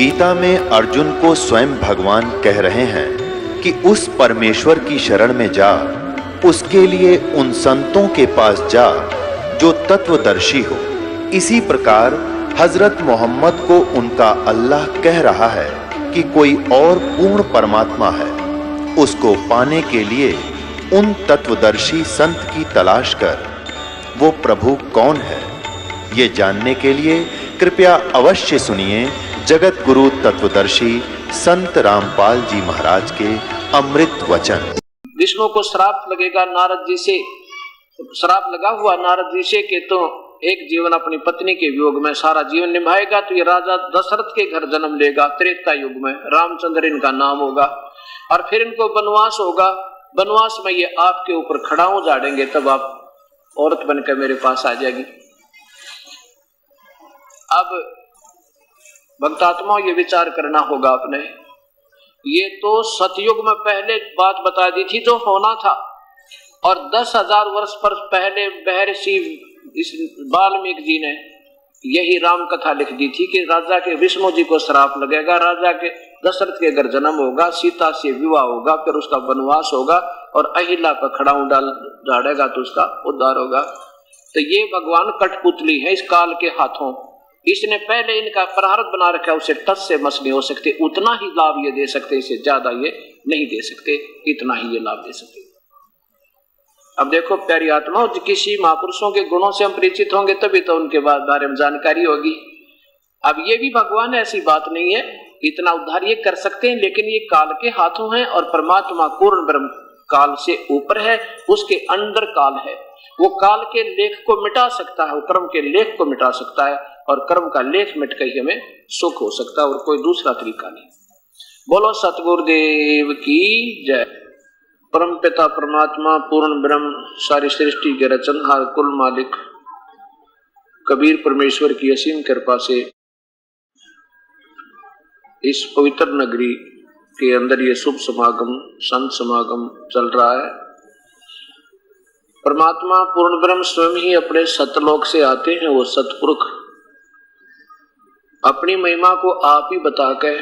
गीता में अर्जुन को स्वयं भगवान कह रहे हैं कि उस परमेश्वर की शरण में जा, उसके लिए उन संतों के पास जा जो तत्वदर्शी हो। इसी प्रकार हजरत मोहम्मद को उनका अल्लाह कह रहा है कि कोई और पूर्ण परमात्मा है, उसको पाने के लिए उन तत्वदर्शी संत की तलाश कर। वो प्रभु कौन है, ये जानने के लिए कृपया अवश्य सुनिए जगत गुरु तत्वदर्शी संत रामपाल जी महाराज के अमृत वचन। विष्णु को श्राप लगेगा नारद जी से, श्राप लगा हुआ नारद जी से कि तो एक जीवन अपनी पत्नी के वियोग में सारा जीवन निभाएगा तो ये राजा दशरथ के घर जन्म लेगा, त्रेता युग में रामचंद्र इनका नाम होगा, और फिर इनको वनवास होगा। वनवास में ये आपके ऊपर खड़ाऊ झाड़ेंगे, तब आप औरत बनकर मेरे पास आ जाएगी। अब भक्तात्मा ये विचार करना होगा आपने, ये तो सतयुग में पहले बात बता दी थी जो होना था, और 10,000 वर्ष पर पहले महर्षि इस वाल्मीकि जी ने यही राम कथा लिख दी थी कि राजा के विष्णु जी को श्राप लगेगा, राजा के दशरथ के घर जन्म होगा, सीता से विवाह होगा, फिर उसका वनवास होगा और अहिला पर खड़ाऊ डाल झाड़ेगा तो उसका उद्धार होगा। तो ये भगवान कठपुतली है इस काल के हाथों, इसने पहले इनका प्रारब्ध बना रखा है, उसे टस से मस नहीं हो सकते, उतना ही लाभ ये दे सकते, इससे ज्यादा ये नहीं दे सकते, इतना ही ये लाभ दे सकते। अब देखो प्यारी आत्मा, किसी महापुरुषों के गुणों से हम परिचित होंगे तभी तो उनके बारे में जानकारी होगी। अब ये भी भगवान ऐसी बात नहीं है, इतना उद्धार ये कर सकते हैं, लेकिन ये काल के हाथों है और परमात्मा पूर्ण ब्रह्म काल से ऊपर है, उसके अंदर काल है, वो काल के लेख को मिटा सकता है, वो कर्म के लेख को मिटा सकता है, और कर्म का लेख मिट कर ही हमें सुख हो सकता है और कोई दूसरा तरीका नहीं। बोलो सतगुरुदेव की जय। परम पिता परमात्मा पूर्ण ब्रह्म सारी सृष्टि के रचनहार कुल मालिक कबीर परमेश्वर की असीम कृपा से इस पवित्र नगरी के अंदर ये शुभ समागम संत समागम चल रहा है। परमात्मा पूर्ण ब्रह्म स्वयं ही अपने सतलोक से आते हैं, वो सतपुरुष अपनी महिमा को आप ही बताकर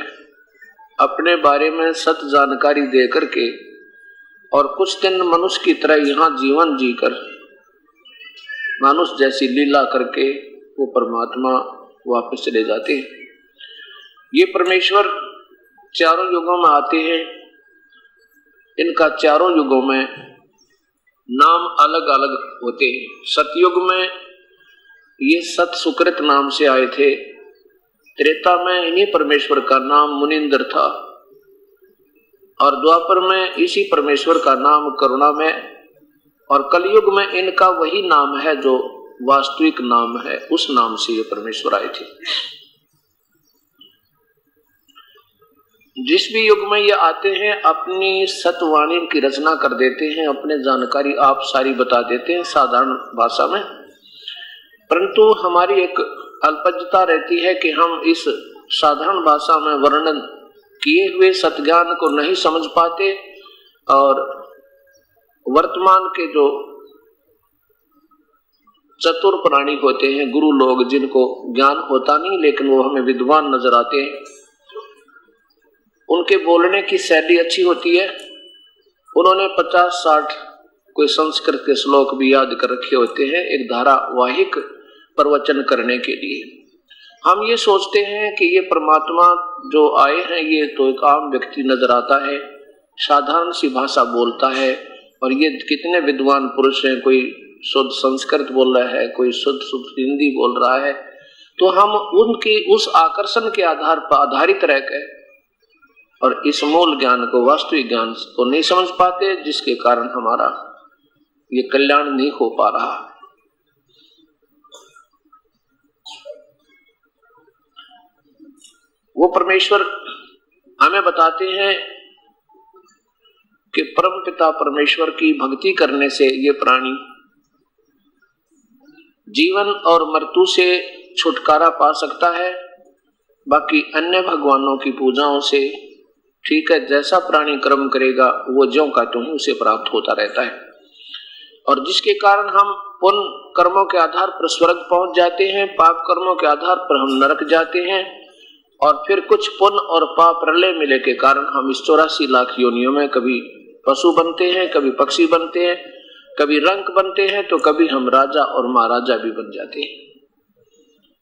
अपने बारे में सत जानकारी दे करके और कुछ दिन मनुष्य की तरह यहाँ जीवन जीकर मनुष्य जैसी लीला करके वो परमात्मा वापस चले जाते हैं। ये परमेश्वर चारों युगों में आते हैं, इनका चारों युगों में नाम अलग अलग होते हैं। सतयुग में ये सत सुकृत नाम से आए थे, त्रेता में इन्हीं परमेश्वर का नाम मुनिंदर था, और द्वापर में इसी परमेश्वर का नाम करुणा में, और कलयुग में इनका वही नाम है जो वास्तविक नाम है, उस नाम से ये परमेश्वर आए थे। जिस भी युग में ये आते हैं अपनी सतवाणी की रचना कर देते हैं, अपने जानकारी आप सारी बता देते हैं साधारण भाषा में, परंतु हमारी एक अल्पज्ञता रहती है कि हम इस साधारण भाषा में वर्णन किए हुए सतज्ञान को नहीं समझ पाते, और वर्तमान के जो चतुर प्राणी होते हैं गुरु लोग, जिनको ज्ञान होता नहीं लेकिन वो हमें विद्वान नजर आते हैं, उनके बोलने की शैली अच्छी होती है। उन्होंने 50-60 कोई संस्कृत के श्लोक भी याद कर रखे होते हैं एक धारावाहिक प्रवचन करने के लिए। हम ये सोचते हैं कि ये परमात्मा जो आए हैं ये तो एक आम व्यक्ति नजर आता है, साधारण सी भाषा बोलता है, और ये कितने विद्वान पुरुष हैं, कोई शुद्ध संस्कृत बोल रहा है, कोई शुद्ध हिंदी बोल रहा है, तो हम उनके उस आकर्षण के आधार पर आधारित रहकर और इस मूल ज्ञान को वास्तविक ज्ञान को नहीं समझ पाते, जिसके कारण हमारा ये कल्याण नहीं हो पा रहा। वो परमेश्वर हमें बताते हैं कि परम पिता परमेश्वर की भक्ति करने से ये प्राणी जीवन और मृत्यु से छुटकारा पा सकता है, बाकी अन्य भगवानों की पूजाओं से ठीक है, जैसा प्राणी कर्म करेगा वो ज्यों का त्यों उसे प्राप्त होता रहता है, और जिसके कारण हम पुण्य कर्मों के आधार पर स्वर्ग पहुंच जाते हैं, पाप कर्मों के आधार पर हम नरक जाते हैं, और फिर कुछ पुण्य और पाप प्रलय मिले के कारण हम इस 84 लाख योनियों में कभी पशु बनते हैं, कभी पक्षी बनते हैं, कभी रंक बनते हैं, तो कभी हम राजा और महाराजा भी बन जाते हैं।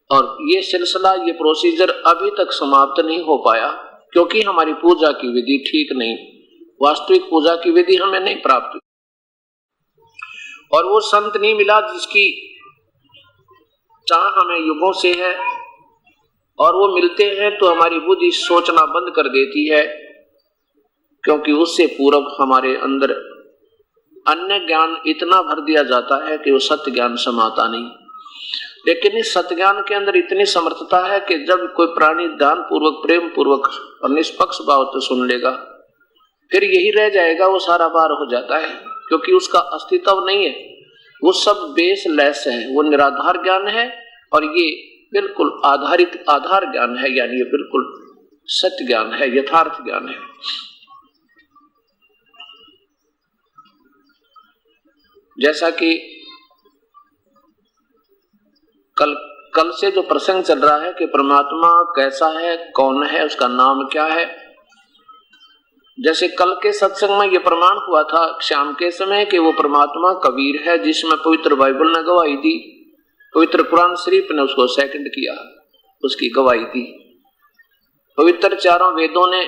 और ये सिलसिला, ये प्रोसीजर अभी तक समाप्त नहीं हो पाया, क्योंकि हमारी पूजा की विधि ठीक नहीं, वास्तविक पूजा की विधि हमें नहीं प्राप्त हुई, और वो संत नहीं मिला जिसकी चाह हमें युगों से है। और वो मिलते हैं तो हमारी बुद्धि सोचना बंद कर देती है, क्योंकि उससे पूर्व हमारे अंदर अन्य ज्ञान इतना भर दिया जाता है कि वो सत्य ज्ञान समाता नहीं। लेकिन इस सत्य ज्ञान के अंदर इतनी समर्थता है कि जब कोई प्राणी ध्यान पूर्वक, प्रेम पूर्वक और निष्पक्ष भाव से सुन लेगा, फिर यही रह जाएगा, वो सारा पार हो जाता है, क्योंकि उसका अस्तित्व नहीं है, वो सब बेसलेस है, वो निराधार ज्ञान है। और ये बिल्कुल आधार ज्ञान है, यानी ये बिल्कुल सत्य ज्ञान है, यथार्थ ज्ञान है। जैसा कि कल से जो प्रसंग चल रहा है कि परमात्मा कैसा है, कौन है, उसका नाम क्या है। जैसे कल के सत्संग में ये प्रमाण हुआ था शाम के समय कि वो परमात्मा कबीर है, जिसमें पवित्र बाइबल ने गवाही दी, पवित्र कुरान शरीफ ने उसको सेकंड किया, उसकी गवाही दी। पवित्र चारों वेदों ने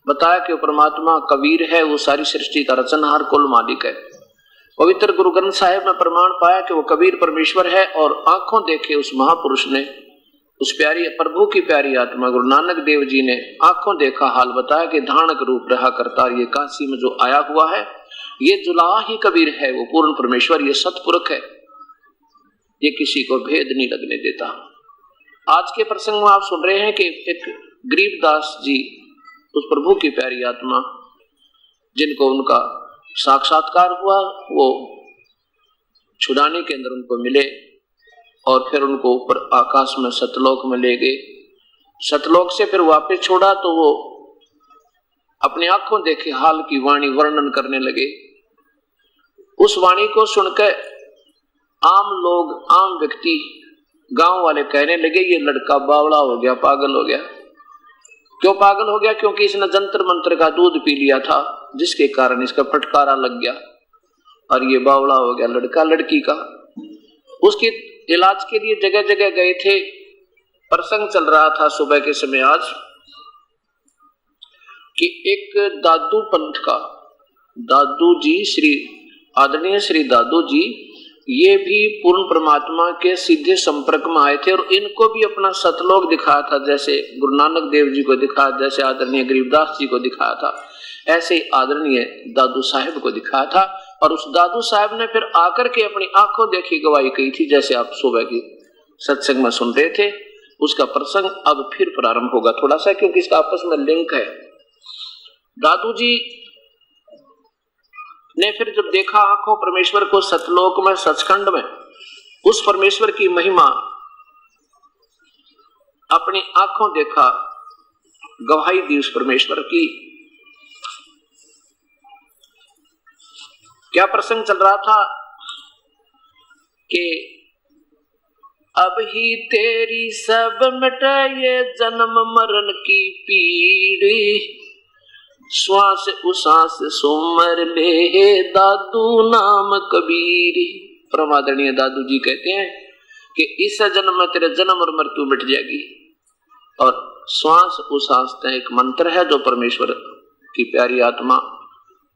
बताया कि वो परमात्मा कबीर है, वो सारी सृष्टि का रचनहार, कुल मालिक है। पवित्र गुरु ग्रंथ साहिब में प्रमाण पाया कि वो कबीर परमेश्वर है, और आंखों देखे उस महापुरुष ने, उस प्यारी प्रभु की प्यारी आत्मा गुरु नानक देव जी ने आंखों देखा हाल बताया कि धानक रूप रहा करता, ये काशी में जो आया हुआ है ये जुलाहा ही कबीर है, वो पूर्ण परमेश्वर, ये सतपुरुष है, ये किसी को भेद नहीं लगने देता। आज के प्रसंग में आप सुन रहे हैं कि एक गरीबदास जी, उस प्रभु की प्यारी आत्मा जिनको उनका साक्षात्कार हुआ, वो छुड़ाने के अंदर उनको मिले और फिर उनको ऊपर आकाश में सतलोक में ले गए। सतलोक से फिर वापस छोड़ा तो वो अपनी आंखों देखे हाल की वाणी वर्णन करने लगे। उस वाणी को सुनकर आम लोग, आम व्यक्ति, गांव वाले कहने लगे ये लड़का बावड़ा हो गया, पागल हो गया। क्यों पागल हो गया? क्योंकि इसने जंतर मंत्र का दूध पी लिया था, जिसके कारण इसका फटकारा लग गया और ये बावड़ा हो गया लड़का लड़की का। उसके इलाज के लिए जगह जगह गए थे। प्रसंग चल रहा था सुबह के समय आज कि एक दादू पंथ का, दादू जी, श्री आदरणीय श्री दादू जी, ये भी पूर्ण परमात्मा के सीधे संपर्क में आए थे और इनको भी अपना सतलोक दिखाया था, जैसे गुरु नानक देव जी को दिखाया, जैसे आदरणीय गरीबदास जी को दिखाया था, ऐसे ही आदरणीय दादू साहिब को दिखाया था। और उस दादू साहिब ने फिर आकर के अपनी आंखों देखी गवाही कही थी, जैसे आप सुबह की सत्संग में सुन रहे थे। उसका प्रसंग अब फिर प्रारंभ होगा थोड़ा सा, क्योंकि इसका आपस में लिंक है। दादू जी ने फिर जब देखा आंखों परमेश्वर को सतलोक में, सचखंड में, उस परमेश्वर की महिमा अपनी आंखों देखा, गवाही दी उस परमेश्वर की। क्या प्रसंग चल रहा था कि अब ही तेरी सब मिटाए जन्म मरण की पीड़ी, श्वास उसास सुमर ले दादू नाम कबीर। परमादरणीय दादू जी कहते हैं कि इस जन्म में तेरे जन्म और मृत्यु मिट जाएगी। और श्वास उसास एक मंत्र है जो परमेश्वर की प्यारी आत्मा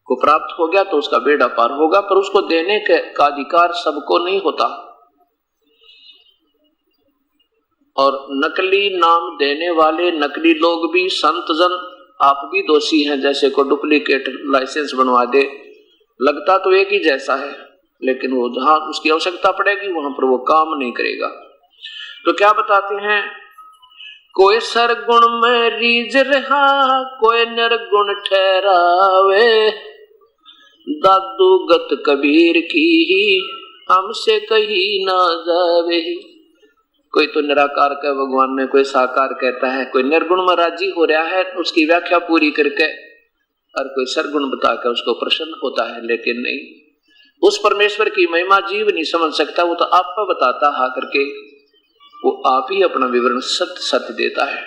को प्राप्त हो गया तो उसका बेड़ा पार होगा, पर उसको देने का अधिकार सबको नहीं होता। और नकली नाम देने वाले नकली लोग भी, संत जन, आप भी दोषी हैं। जैसे को डुप्लीकेट लाइसेंस बनवा दे, लगता तो एक ही जैसा है, लेकिन वो जहां उसकी आवश्यकता पड़ेगी वहां पर वो काम नहीं करेगा। तो क्या बताते हैं, कोई सरगुण में रीझ रहा, कोई निर्गुण ठहरावे, दादू गत कबीर की हमसे कही ना जावे। कोई तो निराकार का भगवान में, कोई साकार कहता है, कोई निर्गुण में राजी हो रहा है उसकी व्याख्या पूरी करके, और कोई सरगुण बताकर उसको प्रसन्न होता है। लेकिन नहीं, उस परमेश्वर की महिमा जीव नहीं समझ सकता, वो तो आप पर बताता हा करके, वो आप ही अपना विवरण सत्य सत्य देता है।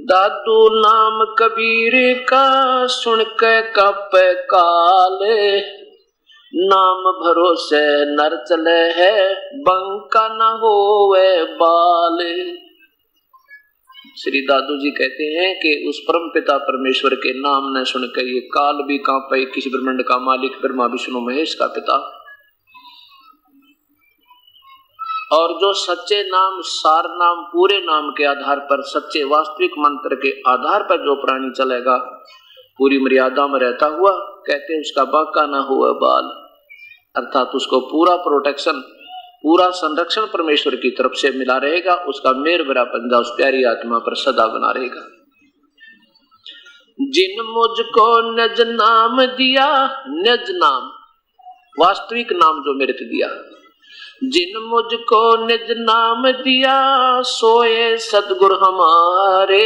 दादू नाम कबीर का सुन के कापे काले, नाम भरोसे नर चले है बंका न होवे बाले। श्री दादू जी कहते हैं कि उस परम पिता परमेश्वर के नाम ने सुनकर ये काल भी कांपे, किसी ब्रह्मांड का मालिक ब्रह्मा विष्णु महेश का पिता। और जो सच्चे नाम, सार नाम, पूरे नाम के आधार पर, सच्चे वास्तविक मंत्र के आधार पर जो प्राणी चलेगा, पूरी मर्यादा में रहता हुआ, कहते हैं उसका बाका ना हुआ बाल, अर्थात उसको पूरा प्रोटेक्शन, पूरा संरक्षण परमेश्वर की तरफ से मिला रहेगा। उसका मेर भरा पंजा उस प्यारी आत्मा पर सदा बना रहेगा। जिन मुझको निज नाम दिया, निज नाम वास्तविक नाम जो मेरे को दिया, जिन मुझको निज नाम दिया सोए सतगुरु हमारे,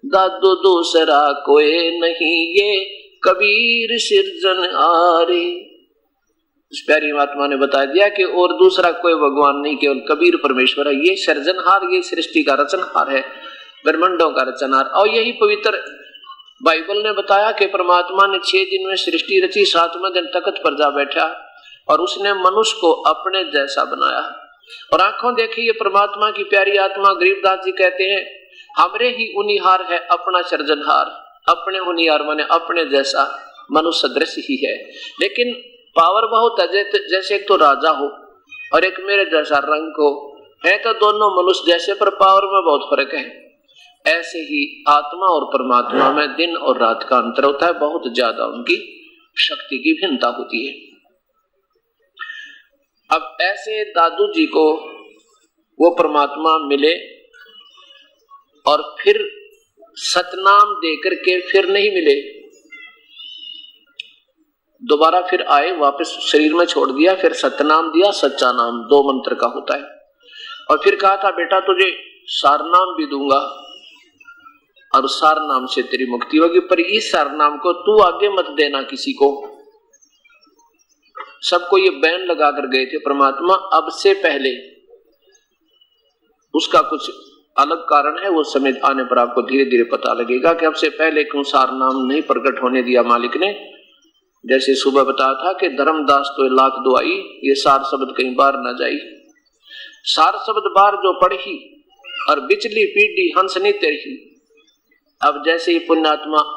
दादू दूसरा कोई नहीं ये कबीर सिरजन आरे। इस प्यारी आत्मा ने बता दिया कि और दूसरा कोई भगवान नहीं, केवल कबीर परमेश्वर है। ये सृजनहार, ये सृष्टि का रचनहार है, ब्रह्मांडों का रचनहार। और यही पवित्र बाइबल ने बताया कि परमात्मा ने 6 दिन में सृष्टि रची, 7वें दिन तख्त पर जा बैठा और उसने मनुष्य को अपने जैसा बनाया। और आंखों देखी ये परमात्मा की प्यारी आत्मा गरीबदास जी कहते हैं, हमरे ही उनिहार है अपना सृजनहार। अपने उनिहार माने अपने जैसा, मनुष्य सदृश ही है, लेकिन पावर बहुत है। जैसे एक तो राजा हो और एक मेरे जैसा रंग हो, है तो दोनों मनुष्य जैसे, पर पावर में बहुत फर्क है। ऐसे ही आत्मा और परमात्मा में दिन और रात का अंतर होता है, बहुत ज्यादा उनकी शक्ति की भिन्नता होती है। अब ऐसे दादू जी को वो परमात्मा मिले और फिर सतनाम देकर के फिर नहीं मिले, दोबारा फिर आए, वापस शरीर में छोड़ दिया, फिर सतनाम दिया, सच्चा नाम 2 मंत्र का होता है। और फिर कहा था बेटा तुझे सार नाम भी दूंगा और सार नाम से तेरी मुक्ति होगी, पर इस सार नाम को तू आगे मत देना किसी को। सबको ये बैन लगा कर गए थे परमात्मा, अब से पहले। उसका कुछ अलग कारण है, वो समय आने पर आपको धीरे धीरे पता लगेगा कि अब से पहले क्यों सार नाम नहीं प्रकट होने दिया मालिक ने। जैसे सुबह बताया था कि धर्मदास तो लाख दुआई, ये सार शब्द कहीं बार ना जाई। सार शब्द बार जो पढ़ी और बिचली पीढ़ी हंस नहीं तेरी। अब जैसे ही पुण्यात्मा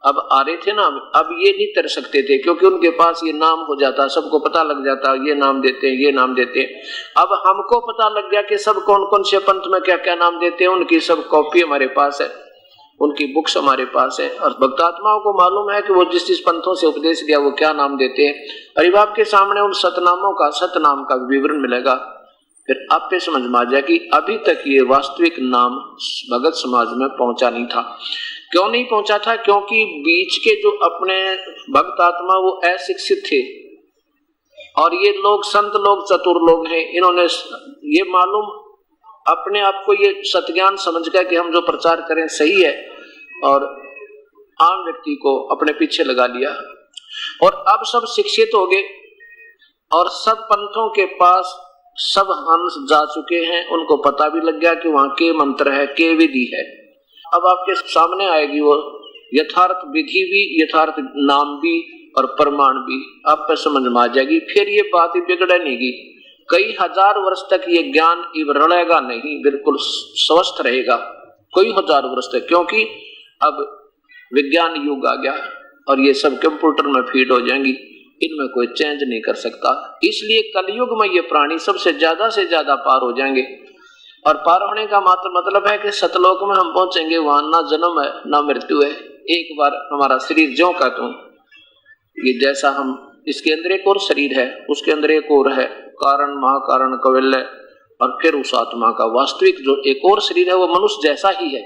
अब आ रहे थे ना, अब ये नहीं तर सकते थे, क्योंकि उनके पास ये नाम हो जाता, सबको पता लग जाता, ये नाम देते हैं, ये नाम देते हैं। अब हमको पता लग गया कि सब कौन कौन से पंथ में क्या क्या नाम देते हैं, उनकी सब कॉपी हमारे पास है, उनकी बुक्स हमारे पास है। और भक्तात्माओं को मालूम है कि वो जिस जिस पंथों से उपदेश दिया वो क्या नाम देते हैं। और आपके सामने उन सतनामों का, सतनाम का विवरण मिलेगा, फिर आप पे समझ में आ जाए कि अभी तक ये वास्तविक नाम भगत समाज में पहुंचा नहीं था। क्यों नहीं पहुंचा था? क्योंकि बीच के जो अपने भक्त आत्मा वो अशिक्षित थे, और ये लोग संत लोग, चतुर लोग हैं, इन्होंने ये मालूम अपने आप को ये सत्ज्ञान समझ कर कि हम जो प्रचार करें सही है, और आम व्यक्ति को अपने पीछे लगा लिया। और अब सब शिक्षित हो गए और सब पंथों के पास सब हंस जा चुके हैं, उनको पता भी लग गया कि वहां के मंत्र है, के विधि है। अब आपके सामने आएगी वो यथार्थ विधि भी, यथार्थ नाम भी और प्रमाण भी, आप पे समझ में आ जाएगी। फिर ये बात बिगड़नेगी, कई हजार वर्ष तक ये ज्ञान रड़ेगा नहीं, बिल्कुल स्वस्थ रहेगा कई हजार वर्ष तक, क्योंकि अब विज्ञान युग आ गया और ये सब कंप्यूटर में फीड हो जाएंगी, इनमें कोई चेंज नहीं कर सकता। इसलिए कलयुग में ये प्राणी सबसे ज्यादा से ज्यादा पार हो जाएंगे। और पार होने का मतलब है कि सतलोक में हम पहुंचेंगे, वहां ना जन्म है ना मृत्यु है। एक बार हमारा शरीर ज्यों का त्यों, ये जैसा हम, इसके अंदर एक और शरीर है, उसके अंदर एक और है, कारण महाकारण कौवल्य, और फिर उस आत्मा का वास्तविक जो एक और शरीर है वो मनुष्य जैसा ही है,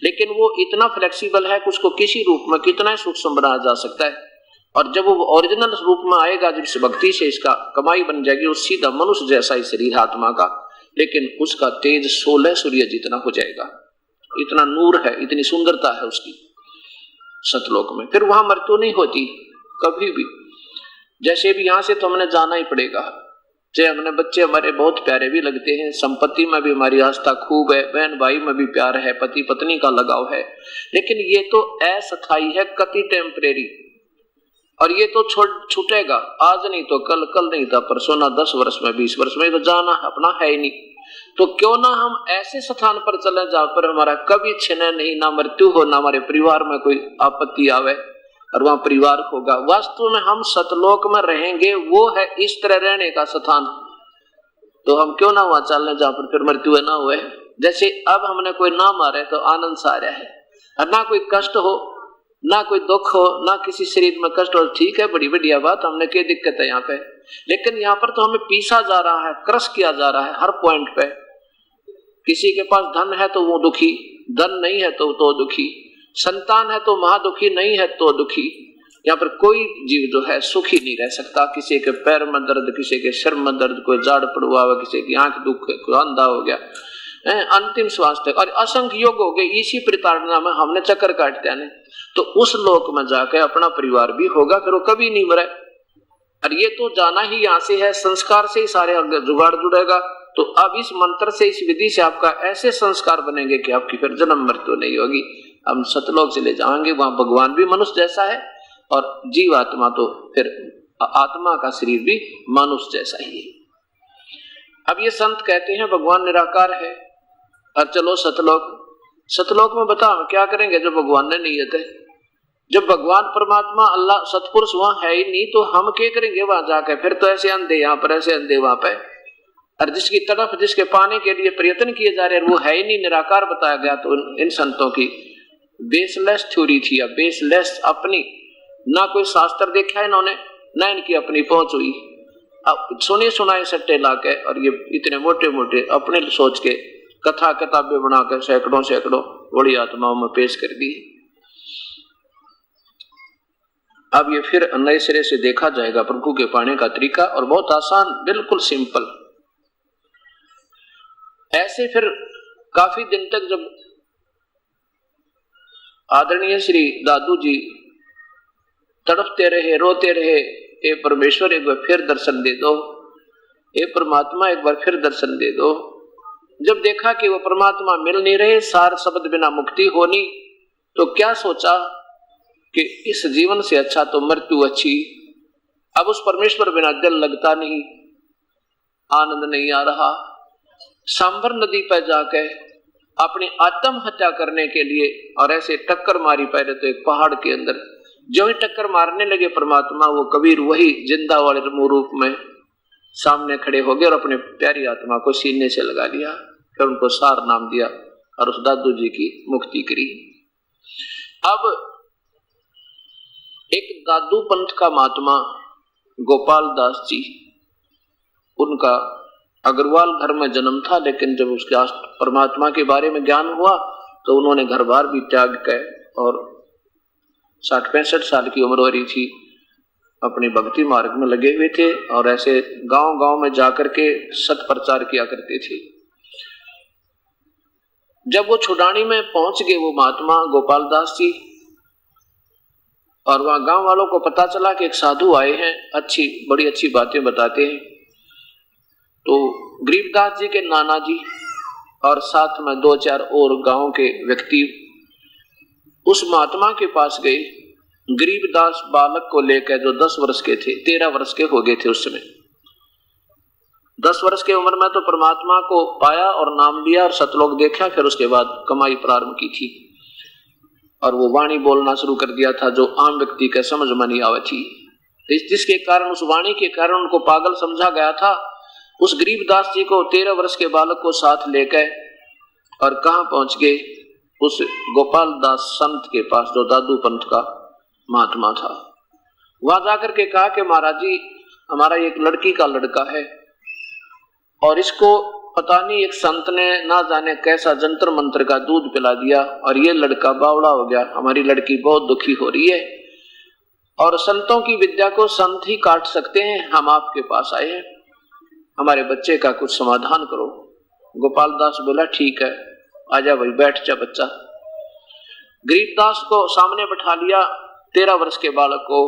लेकिन वो इतना फ्लेक्सिबल है कि उसको किसी रूप में कितना सूक्ष्म बनाया जा सकता है। और जब वो ओरिजिनल रूप में आएगा, जिस भक्ति से इसका कमाई बन जाएगी, वो सीधा मनुष्य जैसा ही शरीर आत्मा का, लेकिन उसका तेज 16 सूर्य जितना हो जाएगा। इतना नूर है, इतनी सुंदरता है उसकी सतलोक में। फिर वहां मृत्यु नहीं होती कभी भी। जैसे भी यहां से तो हमने जाना ही पड़ेगा, चाहे हमने बच्चे हमारे बहुत प्यारे भी लगते हैं, संपत्ति में भी हमारी आस्था खूब है, बहन भाई में भी प्यार है, पति पत्नी का लगाव है, लेकिन ये तो अस्थायी है, कति टेम्परेरी, और ये तो छूटेगा, आज नहीं तो कल, कल नहीं तो परसों, ना 10 वर्ष में 20 वर्ष में, तो जाना अपना है ही नहीं। तो क्यों ना हम ऐसे स्थान पर चले जहां पर हमारा कभी क्षण नहीं, ना मृत्यु हो, ना हमारे परिवार में कोई आपत्ति आवे, और वहां परिवार होगा। वास्तव में हम सतलोक में रहेंगे, वो है इस तरह रहने का स्थान। तो हम क्यों ना वहां चलने जहां पर फिर मृत्यु ना हुए। जैसे अब हमने कोई ना मारे तो आनंद सा रहा है, और ना कोई कष्ट हो, ना कोई दुख हो, ना किसी शरीर में कष्ट हो, ठीक है, बड़ी बढ़िया बात, हमने क्या दिक्कत है यहाँ पे। लेकिन यहाँ पर तो हमें पीसा जा रहा है, क्रश किया जा रहा है हर पॉइंट पे। किसी के पास धन है तो वो दुखी, धन नहीं है तो दुखी, संतान है तो महादुखी, नहीं है तो दुखी। यहाँ पर कोई जीव जो है सुखी नहीं रह सकता। किसी के पैर में दर्द, किसी के सिर में दर्द, कोई जाड़ पड़ुआ हुआ, किसी की आंख दुख, कोई अंधा हो गया, अंतिम श्वास तक, और असंख्य योग हो गए। इसी प्रताड़ना में हमने चक्कर काटते हैं, तो उस लोक में जाकर अपना परिवार भी होगा, फिर वो कभी नहीं मरे। और ये तो जाना ही यहाँ से है, संस्कार से ही सारे जुगाड़ जुड़ेगा। तो अब इस मंत्र से, इस विधि से आपका ऐसे संस्कार बनेंगे कि आपकी फिर जन्म मृत्यु नहीं होगी। हम सतलोक चले जाएंगे, वहां भगवान भी मनुष्य जैसा है, और जीव आत्मा तो फिर आत्मा का शरीर भी मनुष्य जैसा ही है। अब ये संत कहते हैं भगवान निराकार है, और चलो सतलोक में बताओ क्या करेंगे जो भगवान ने नियत है। जब भगवान परमात्मा अल्लाह सतपुरुष वहां है ही नहीं, तो हम क्या करेंगे वहां जाकर। फिर तो ऐसे अंधे यहाँ पर, ऐसे अंधे वहां पे, और जिसकी तरफ जिसके पाने के लिए प्रयत्न किए जा रहे हैं वो है ही नहीं, निराकार बताया गया। तो इन संतों की बेसलेस थ्योरी थी, या बेसलेस अपनी, ना कोई शास्त्र देखा है इन्होंने, ना इनकी अपनी पहुंच हुई। अब सुने सुनाए सट्टे लाके, और ये इतने मोटे मोटे अपने सोच के कथा किताबें बनाकर सैकड़ों सैकड़ों बड़ी आत्माओं में पेश कर दी। अब ये फिर नए सिरे से देखा जाएगा प्रभु के पाने का तरीका, और बहुत आसान, बिल्कुल सिंपल। ऐसे फिर काफी दिन तक जब आदरणीय श्री दादू जी तड़पते रहे, रोते रहे, ए परमेश्वर एक बार फिर दर्शन दे दो, ए परमात्मा एक बार फिर दर्शन दे दो। जब देखा कि वो परमात्मा मिल नहीं रहे, सार शब्द बिना मुक्ति होनी, तो क्या सोचा कि इस जीवन से अच्छा तो मृत्यु अच्छी। अब उस परमेश्वर बिना दिल लगता नहीं, आनंद नहीं आ रहा। सांबर नदी पर जाकर अपनी आत्महत्या करने के लिए, और ऐसे टक्कर मारी पहले तो एक पहाड़ के अंदर। जो ही टक्कर मारने लगे परमात्मा, वो कबीर वही जिंदा वाले रूप में सामने खड़े हो गए, और अपने प्यारी आत्मा को सीने से लगा लिया। फिर उनको सार नाम दिया, और उस दादू जी की मुक्ति करी। अब एक दादू पंथ का महात्मा गोपाल दास जी, उनका अग्रवाल घर में जन्म था, लेकिन जब उसके परमात्मा के बारे में ज्ञान हुआ तो उन्होंने घर बार भी त्याग कर, और 60-65 साल की उम्र हो रही थी, अपनी भक्ति मार्ग में लगे हुए थे, और ऐसे गांव गांव में जाकर के सत प्रचार किया करते थे। जब वो छुडानी में पहुंच गए वो महात्मा गोपाल दास जी, और वहां गांव वालों को पता चला कि एक साधु आए हैं, बड़ी अच्छी बातें बताते हैं। तो गरीबदास जी के नाना जी और साथ में 2-4 और गांव के व्यक्ति उस महात्मा के पास गए। गरीबदास बालक को लेकर, जो 10 वर्ष के थे, 13 वर्ष के हो गए थे उस समय। 10 वर्ष की उम्र में तो परमात्मा को पाया और नाम लिया और सतलोक देखा। फिर उसके बाद कमाई प्रारंभ की थी, और वो वाणी बोलना शुरू कर दिया था जो आम व्यक्ति के समझ में नहीं आवे थी। जिसके कारण, उस वाणी के कारण उनको पागल समझा गया था। उस गरीबदास जी को 13 वर्ष के बालक को साथ लेकर, और कहां पहुंच गए, उस गोपाल दास संत के पास, जो दादू पंथ का महात्मा था। वहां जाकर के कहा कि महाराज जी, हमारा एक लड़की का लड़का है, और इसको पता नहीं एक संत ने ना जाने कैसा जंतर मंत्र का दूध पिला दिया, और ये लड़का बावड़ा हो गया। हमारी लड़की बहुत दुखी हो रही है, और संतों की विद्या को संत ही काट सकते हैं। हम आपके पास आए हैं, हमारे बच्चे का कुछ समाधान करो। गोपाल दास बोला, ठीक है, आजा भाई, बैठ जा बच्चा। गरीबदास को सामने बैठा लिया, 13 वर्ष के बालक को,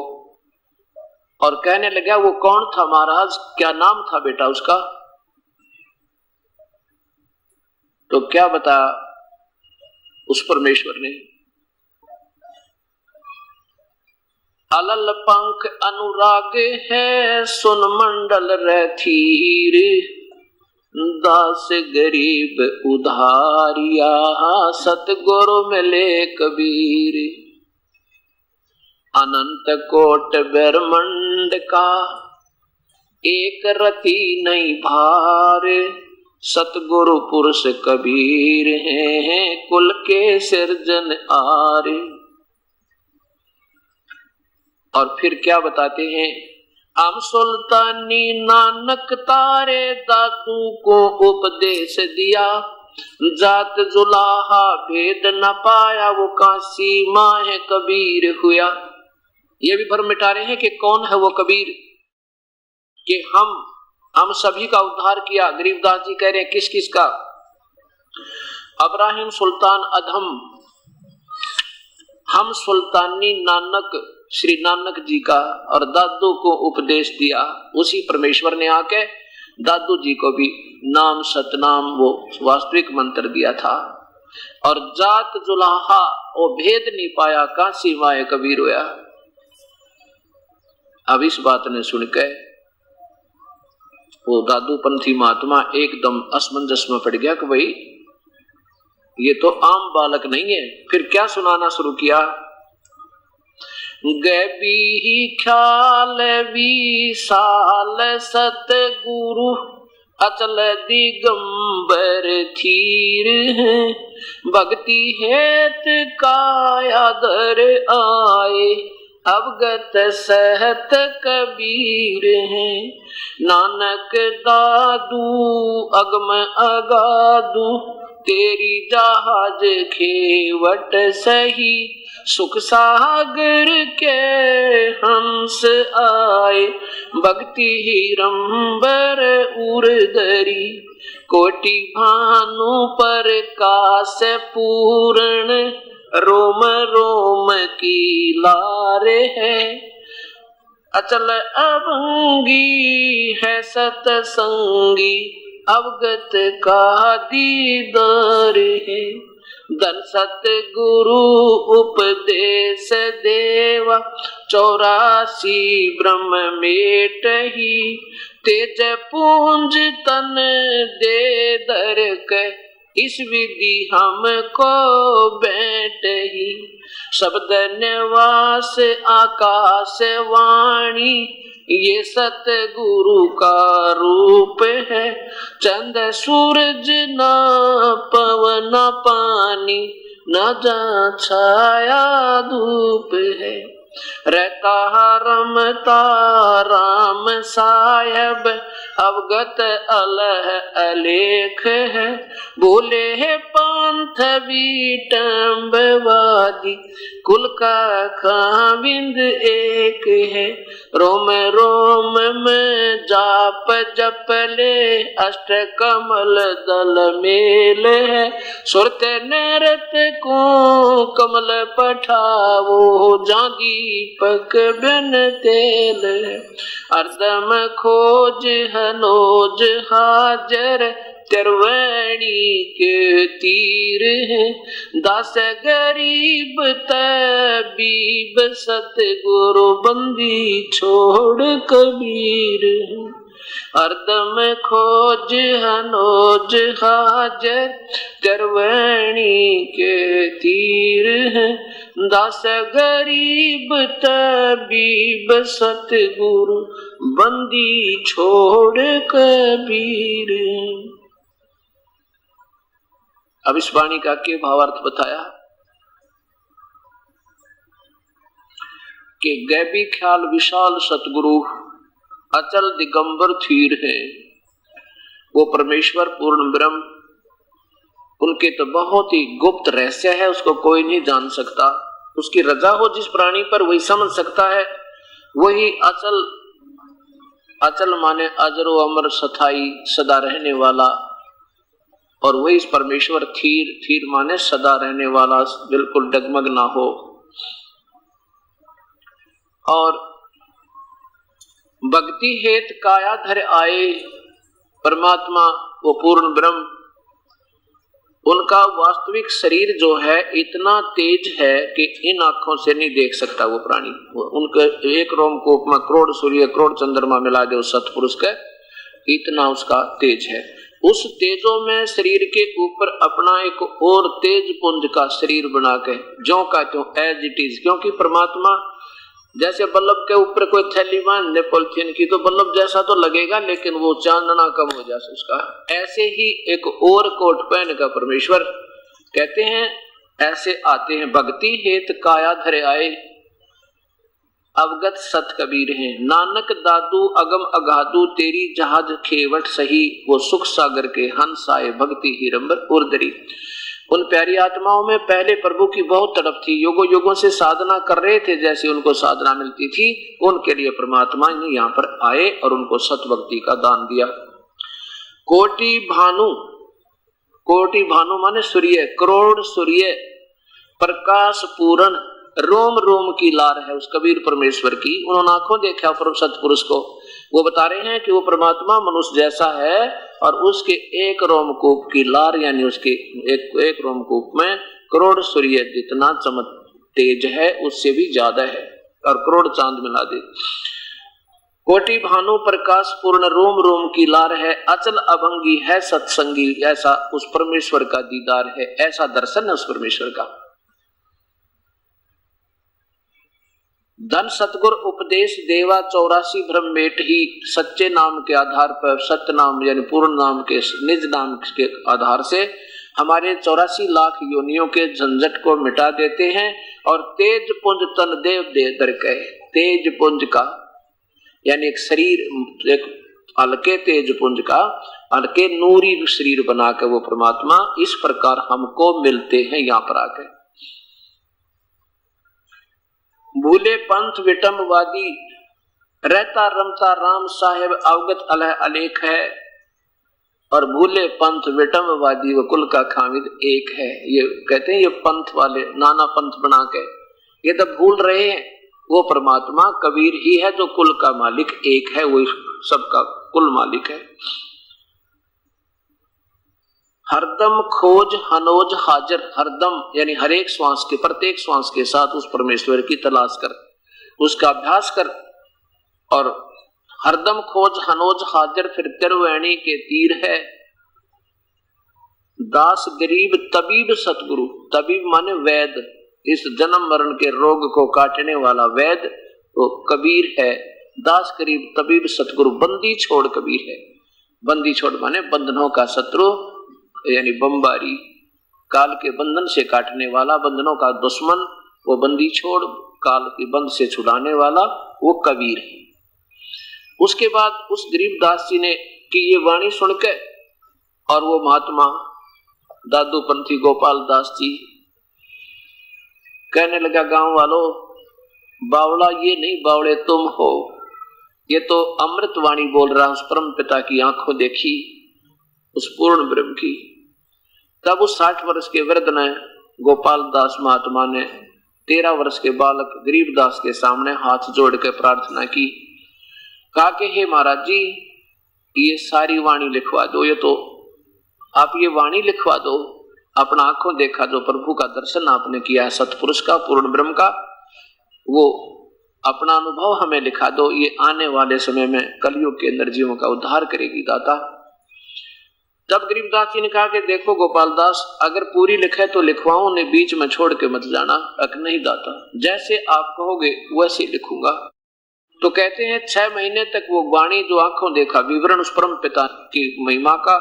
और कहने लगा वो कौन था महाराज, क्या नाम था बेटा उसका? तो क्या बता उस परमेश्वर ने, अलल पंख अनुराग है सुन मंडल रथीर, दास गरीब उधारिया सतगुरु मिले कबीर। अनंत कोट ब्रह्मांड का एक रति नहीं भार, सतगुरु पुरुष कबीर हैं कुल के सिरजन आर। और फिर क्या बताते हैं, हम सुल्तानी नानक तारे दादू को उपदेश दिया, जात जुलाहा भेद न पाया वो काशी माह कबीर हुआ। ये भी भ्रम मिटा रहे हैं कि कौन है वो कबीर, कि हम सभी का उद्धार किया। गरीबदास जी कह रहे हैं किस किस का? अब्राहिम सुल्तान अधम, हम सुल्तानी नानक श्री नानक जी का, और दादू को उपदेश दिया। उसी परमेश्वर ने आके दादू जी को भी नाम सतनाम वो वास्तविक मंत्र दिया था। और जात जुलाहा वो भेद नहीं पाया काशी माए कबीर होया। अब इस बात ने सुनकर वो दादू पंथी महात्मा एकदम असमंजस में पड़ गया कि भाई ये तो आम बालक नहीं है। फिर क्या सुनाना शुरू किया, गैबी ही ख्याल विशाल सतगुरु अचल दिगंबर थीर, भक्ति हेत काया दर आए अवगत सहत कबीर है। नानक दादू अगम अगादू तेरी जहाज खेवट सही, सुख सागर के हंस आए भक्ति ही रंबर उर्दरी, कोटि भानु पर कास पूर्ण रोम रोम की लारे है। अचल अभंगी है सतसंगी अवगत का दीदार है। धन सतगुरु उपदेश देवा 84 ब्रह्म मेट ही, तेज पूंज तन दे दर के इस विधि हमको बैठ ही। शब्द निवास आकाश वाणी ये सतगुरु का रूप है। चंद सूरज न पवन पानी न जा छाया धूप है। रहता रमता राम साहेब अवगत अलह अलेख है। बोले है पंथ विटम्बवादी कुल का खाविंद एक है। रोम रोम में जाप जप ले अष्ट कमल दल मेल है। सुरत नरत को कमल पठावो जा दीपक बिन तेल। अर्दम खोज हनोज हाजर त्रिवेणी के तीर है। दास गरीब तबीब सतगुरु बंदी छोड़ कबीर। अर्दम खोज हनोज हाजर त्रिवेणी के तीर है। दास गरीब तबीब सतगुरु बंदी छोड़ कबीर। अब इस वाणी का के भावार्थ बताया कि गैबी ख्याल विशाल सतगुरु अचल दिगंबर थीर है। वो परमेश्वर पूर्ण ब्रह्म, उनके तो बहुत ही गुप्त रहस्य है, उसको कोई नहीं जान सकता। उसकी रजा हो जिस प्राणी पर वही समझ सकता है। वही अचल, अचल माने अजरो अमर सथाई सदा रहने वाला, और वही परमेश्वर थीर, थीर माने सदा रहने वाला, बिल्कुल डगमग ना हो। और भक्ति हेत काया धर आए, परमात्मा वो पूर्ण ब्रह्म, उनका वास्तविक शरीर जो है इतना तेज है कि इन आंखों से नहीं देख सकता वो प्राणी। उनके एक रोमकूप में करोड़ सूर्य करोड़ चंद्रमा मिला दे उस सतपुरुष का, इतना उसका तेज है। उस तेजों में शरीर के ऊपर अपना एक और तेज पुंज का शरीर बना के जो का त्यों एज इट इज, क्योंकि परमात्मा जैसे बल्लभ के ऊपर कोई थैली बांध दे पॉलिथीन की तो बल्लभ जैसा तो लगेगा लेकिन वो चांदना कम हो जाए उसका, ऐसे ही एक और कोट पहन का परमेश्वर कहते हैं ऐसे आते हैं। भक्ति हेत काया धरे आए, अवगत सत कबीर हैं, नानक दादू अगम अगादू तेरी जहाज खेवट सही, वो सुख सागर के हंस आए भक्ति हिरंबर उर्दरी। उन प्यारी आत्माओं में पहले प्रभु की बहुत तड़प थी, युगों युगों से साधना कर रहे थे, जैसे उनको साधना मिलती थी उनके लिए परमात्मा ने यहाँ पर आए और उनको सत भक्ति का दान दिया। कोटि भानु, कोटि भानु माने सूर्य, करोड़ सूर्य, प्रकाश पूर्ण, रोम रोम की लार है उस कबीर परमेश्वर की। उन्होंने आंखों देखा सतपुरुष को, वो बता रहे हैं कि वो परमात्मा मनुष्य जैसा है और उसके एक रोमकूप की लार यानी उसके एक रोमकूप में करोड़ सूर्य जितना चमक तेज है उससे भी ज्यादा है और करोड़ चांद मिला दे। कोटि भानु प्रकाश पूर्ण रोम रोम की लार है, अचल अभंगी है सत्संगी, ऐसा उस परमेश्वर का दीदार है, ऐसा दर्शन है उस परमेश्वर का। धन सतगुर उपदेश देवा 84 ब्रह्म मेट ही, सच्चे नाम के आधार पर, सत्य नाम यानी पूर्ण नाम के निज नाम के आधार से हमारे 84 लाख योनियों के झंझट को मिटा देते हैं और तेज पुंज तन देव दे दर कहे, तेज पुंज का यानी एक शरीर, एक हल्के तेज पुंज का हल्के नूरी शरीर बना के वो परमात्मा इस प्रकार हमको मिलते हैं यहाँ पर आकर। भूले पंथ विटम्बवादी रहता रमता राम साहेब अवगत अलह अलेख है, और भूले पंथ विटम्बवादी व कुल का खामिद एक है। ये कहते हैं ये पंथ वाले नाना पंथ बना के ये तो भूल रहे हैं, वो परमात्मा कबीर ही है जो कुल का मालिक एक है, वो सबका कुल मालिक है। हरदम खोज हनोज हाजिर, हरदम यानी हर एक श्वास के प्रत्येक श्वास के साथ उस परमेश्वर की तलाश कर, उसका अभ्यास कर, और हरदम खोज हनोज हाजिर फिर तिरवैणी के तीर है। दास गरीब तबीब सतगुरु, तबीब माने वैद, इस जन्म मरण के रोग को काटने वाला वैद वो कबीर है। दास गरीब तबीब सतगुरु, बंदी छोड़ कबीर है। बंदी छोड़ माने बंधनों का शत्रु यानी बम्बारी, काल के बंधन से काटने वाला, बंधनों का दुश्मन, वो बंदी छोड़ काल के बंध से छुड़ाने वाला वो कबीर है। उसके बाद उस गरीबदास जी ने की ये वाणी सुनकर और वो महात्मा दादू पंथी गोपाल दास जी कहने लगा, गांव वालों बावड़ा ये नहीं बावड़े तुम हो, ये तो अमृत वाणी बोल रहा उस परम पिता की आंखों देखी उस पूर्ण ब्रह्म की। तब उस 60 वर्ष के वृद्ध ने गोपाल दास महात्मा ने 13 वर्ष के बालक गरीबदास के सामने हाथ जोड़ के प्रार्थना की, कहा कि हे महाराज जी ये सारी वाणी लिखवा दो, ये तो आप ये वाणी लिखवा दो, अपना आंखों देखा जो प्रभु का दर्शन आपने किया है सतपुरुष का पूर्ण ब्रह्म का, वो अपना अनुभव हमें लिखा दो, ये आने वाले समय में कलयुग के अंदर जीवों का उद्धार करेगी दाता। तब गरीबदास जी ने कहा कि देखो गोपाल दास अगर पूरी लिखे तो लिखवाऊं, उन्हें बीच में छोड़ के मत जाना। नहीं दाता जैसे आप कहोगे वैसे लिखूंगा। तो कहते हैं 6 महीने तक वो वाणी जो आंखों देखा विवरण उस परम पिता की महिमा का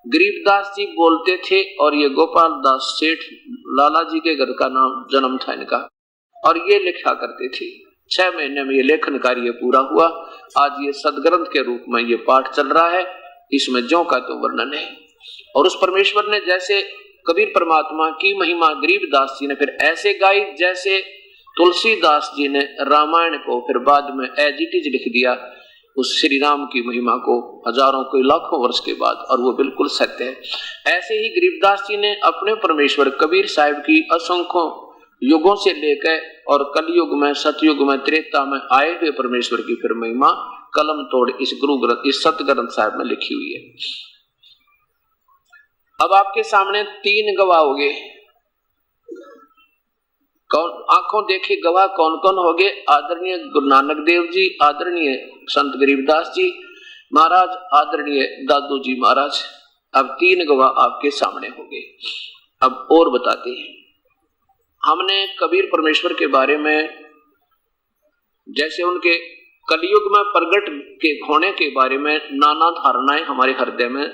गरीबदास जी बोलते थे, और ये गोपाल दास सेठ लाला जी के घर का नाम जन्म था इनका, और ये लिखा करते थे। 6 महीने में ये लेखन कार्य पूरा हुआ। आज ये सदग्रंथ के रूप में ये पाठ चल रहा है, इसमें ज्यों का तो वर्णन है। और उस परमेश्वर ने जैसे कबीर परमात्मा की महिमा गरीबदास जी ने फिर ऐसे गाई जैसे तुलसीदास जी ने रामायण को फिर बाद में एज इट इज लिख दिया उस श्री राम की महिमा को हजारों को लाखों वर्ष के बाद, और वो बिल्कुल सत्य है। ऐसे ही गरीबदास जी ने अपने परमेश्वर कबीर साहिब की असंख्यों युगों से लेकर और कलयुग में सतयुग में त्रेता में आए हुए परमेश्वर की फिर महिमा कलम तोड़ इस गुरु ग्रंथ, इस सत ग्रंथ साहिब में लिखी हुई है। अब आपके सामने 3 गवाह हो गए। कौन? आंखों देखे गवाह कौन कौन हो गए? आदरणीय गुरु नानक देव जी, आदरणीय संत गरीबदास जी महाराज, आदरणीय दादू जी महाराज। अब 3 गवाह आपके सामने हो गए। अब और बताते हैं। हमने कबीर परमेश्वर के बारे में, जैसे उनके कलयुग में प्रगट के होने के बारे में नाना धारणाएं हमारे हृदय में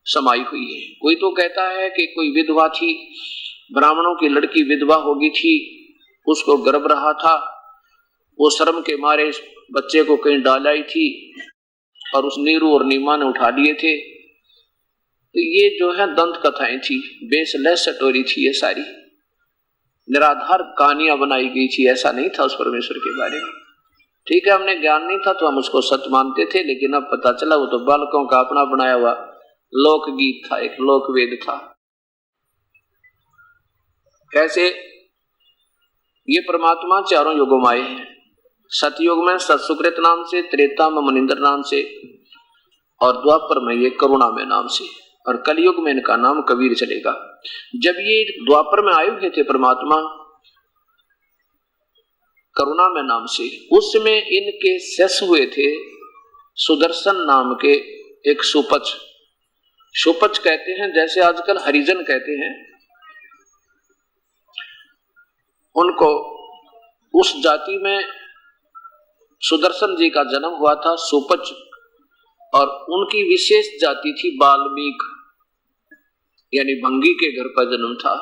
समाई हुई है। कोई तो कहता है कि कोई विधवा थी, ब्राह्मणों की लड़की विधवा हो गई थी, उसको गर्भ रहा था, वो शर्म के मारे इस बच्चे को कहीं डाला ही थी और उस नीरू और नीमा ने उठा लिए थे। तो ये जो है दंत कथाएं थी, बेसलेस स्टोरी थी, ये सारी निराधार कहानियां बनाई गई थी। ऐसा नहीं था उस परमेश्वर के बारे में। ठीक है, हमने ज्ञान नहीं था तो हम उसको सत्य मानते थे, लेकिन अब पता चला वो तो बालकों का अपना बनाया हुआ लोकगीत था, एक लोकवेद था। कैसे ये परमात्मा चारों युगों में आए हैं। सतयुग में सतसुकृत नाम से, त्रेता में मनिंद्र नाम से, और द्वापर में ये करुणा में नाम से, और कलयुग में इनका नाम कबीर चलेगा। जब ये द्वापर में आए हुए थे परमात्मा करुणा में नाम से, उसमें इनके शेष हुए थे सुदर्शन नाम के एक सुपच। सुपच कहते हैं, जैसे आजकल हरिजन कहते हैं, उनको उस जाति में सुदर्शन जी का जन्म हुआ था, सुपच, और उनकी विशेष जाति थी वाल्मीक, यानी भंगी के घर पर जन्म था।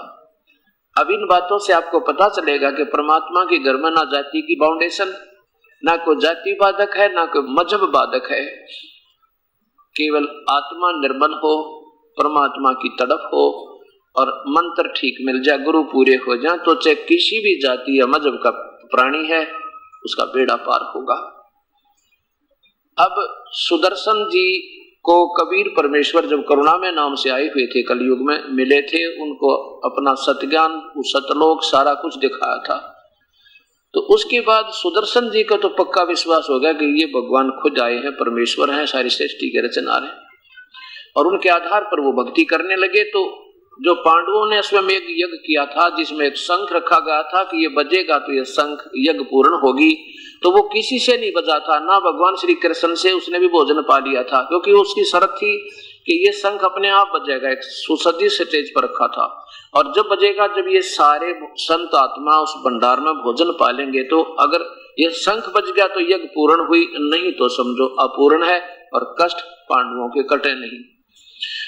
अब इन बातों से आपको पता चलेगा कि परमात्मा के घर में ना जाति की बाउंडेशन, ना कोई जाति बाधक है, ना कोई मजहब बाधक है। केवल आत्मा निर्मल हो, परमात्मा की तड़प हो और मंत्र ठीक मिल जाए, गुरु पूरे हो जाए, तो चाहे किसी भी जाति या मजहब का प्राणी है उसका बेड़ा पार होगा। अब सुदर्शन जी को कबीर परमेश्वर जब करुणा में नाम से आए हुए थे, कलयुग में मिले थे, उनको अपना सतज्ञान, सतलोक सारा कुछ दिखाया था। तो उसके बाद सुदर्शन जी का तो पक्का विश्वास हो गया कि ये भगवान खुद आए हैं, परमेश्वर हैं, सारी सृष्टि के रचनहार हैं, और उनके आधार पर वो भक्ति करने लगे। तो जो पांडवों ने अश्वमेध यज्ञ किया था, जिसमें एक शंख रखा गया था कि ये बजेगा तो ये शंख यज्ञ पूर्ण होगी, तो वो किसी से नहीं बजा था, ना भगवान श्री कृष्ण से। उसने भी भोजन पा लिया था, क्योंकि उसकी शर्त थी कि ये शंख अपने आप बजेगा। एक सुसज्जित स्टेज पर रखा था, और जब बजेगा, जब ये सारे संत आत्मा उस भंडार में भोजन पालेंगे, तो अगर ये शंख बज गया तो यज्ञ पूर्ण हुई, नहीं तो समझो अपूर्ण है और कष्ट पांडवों के कटे नहीं।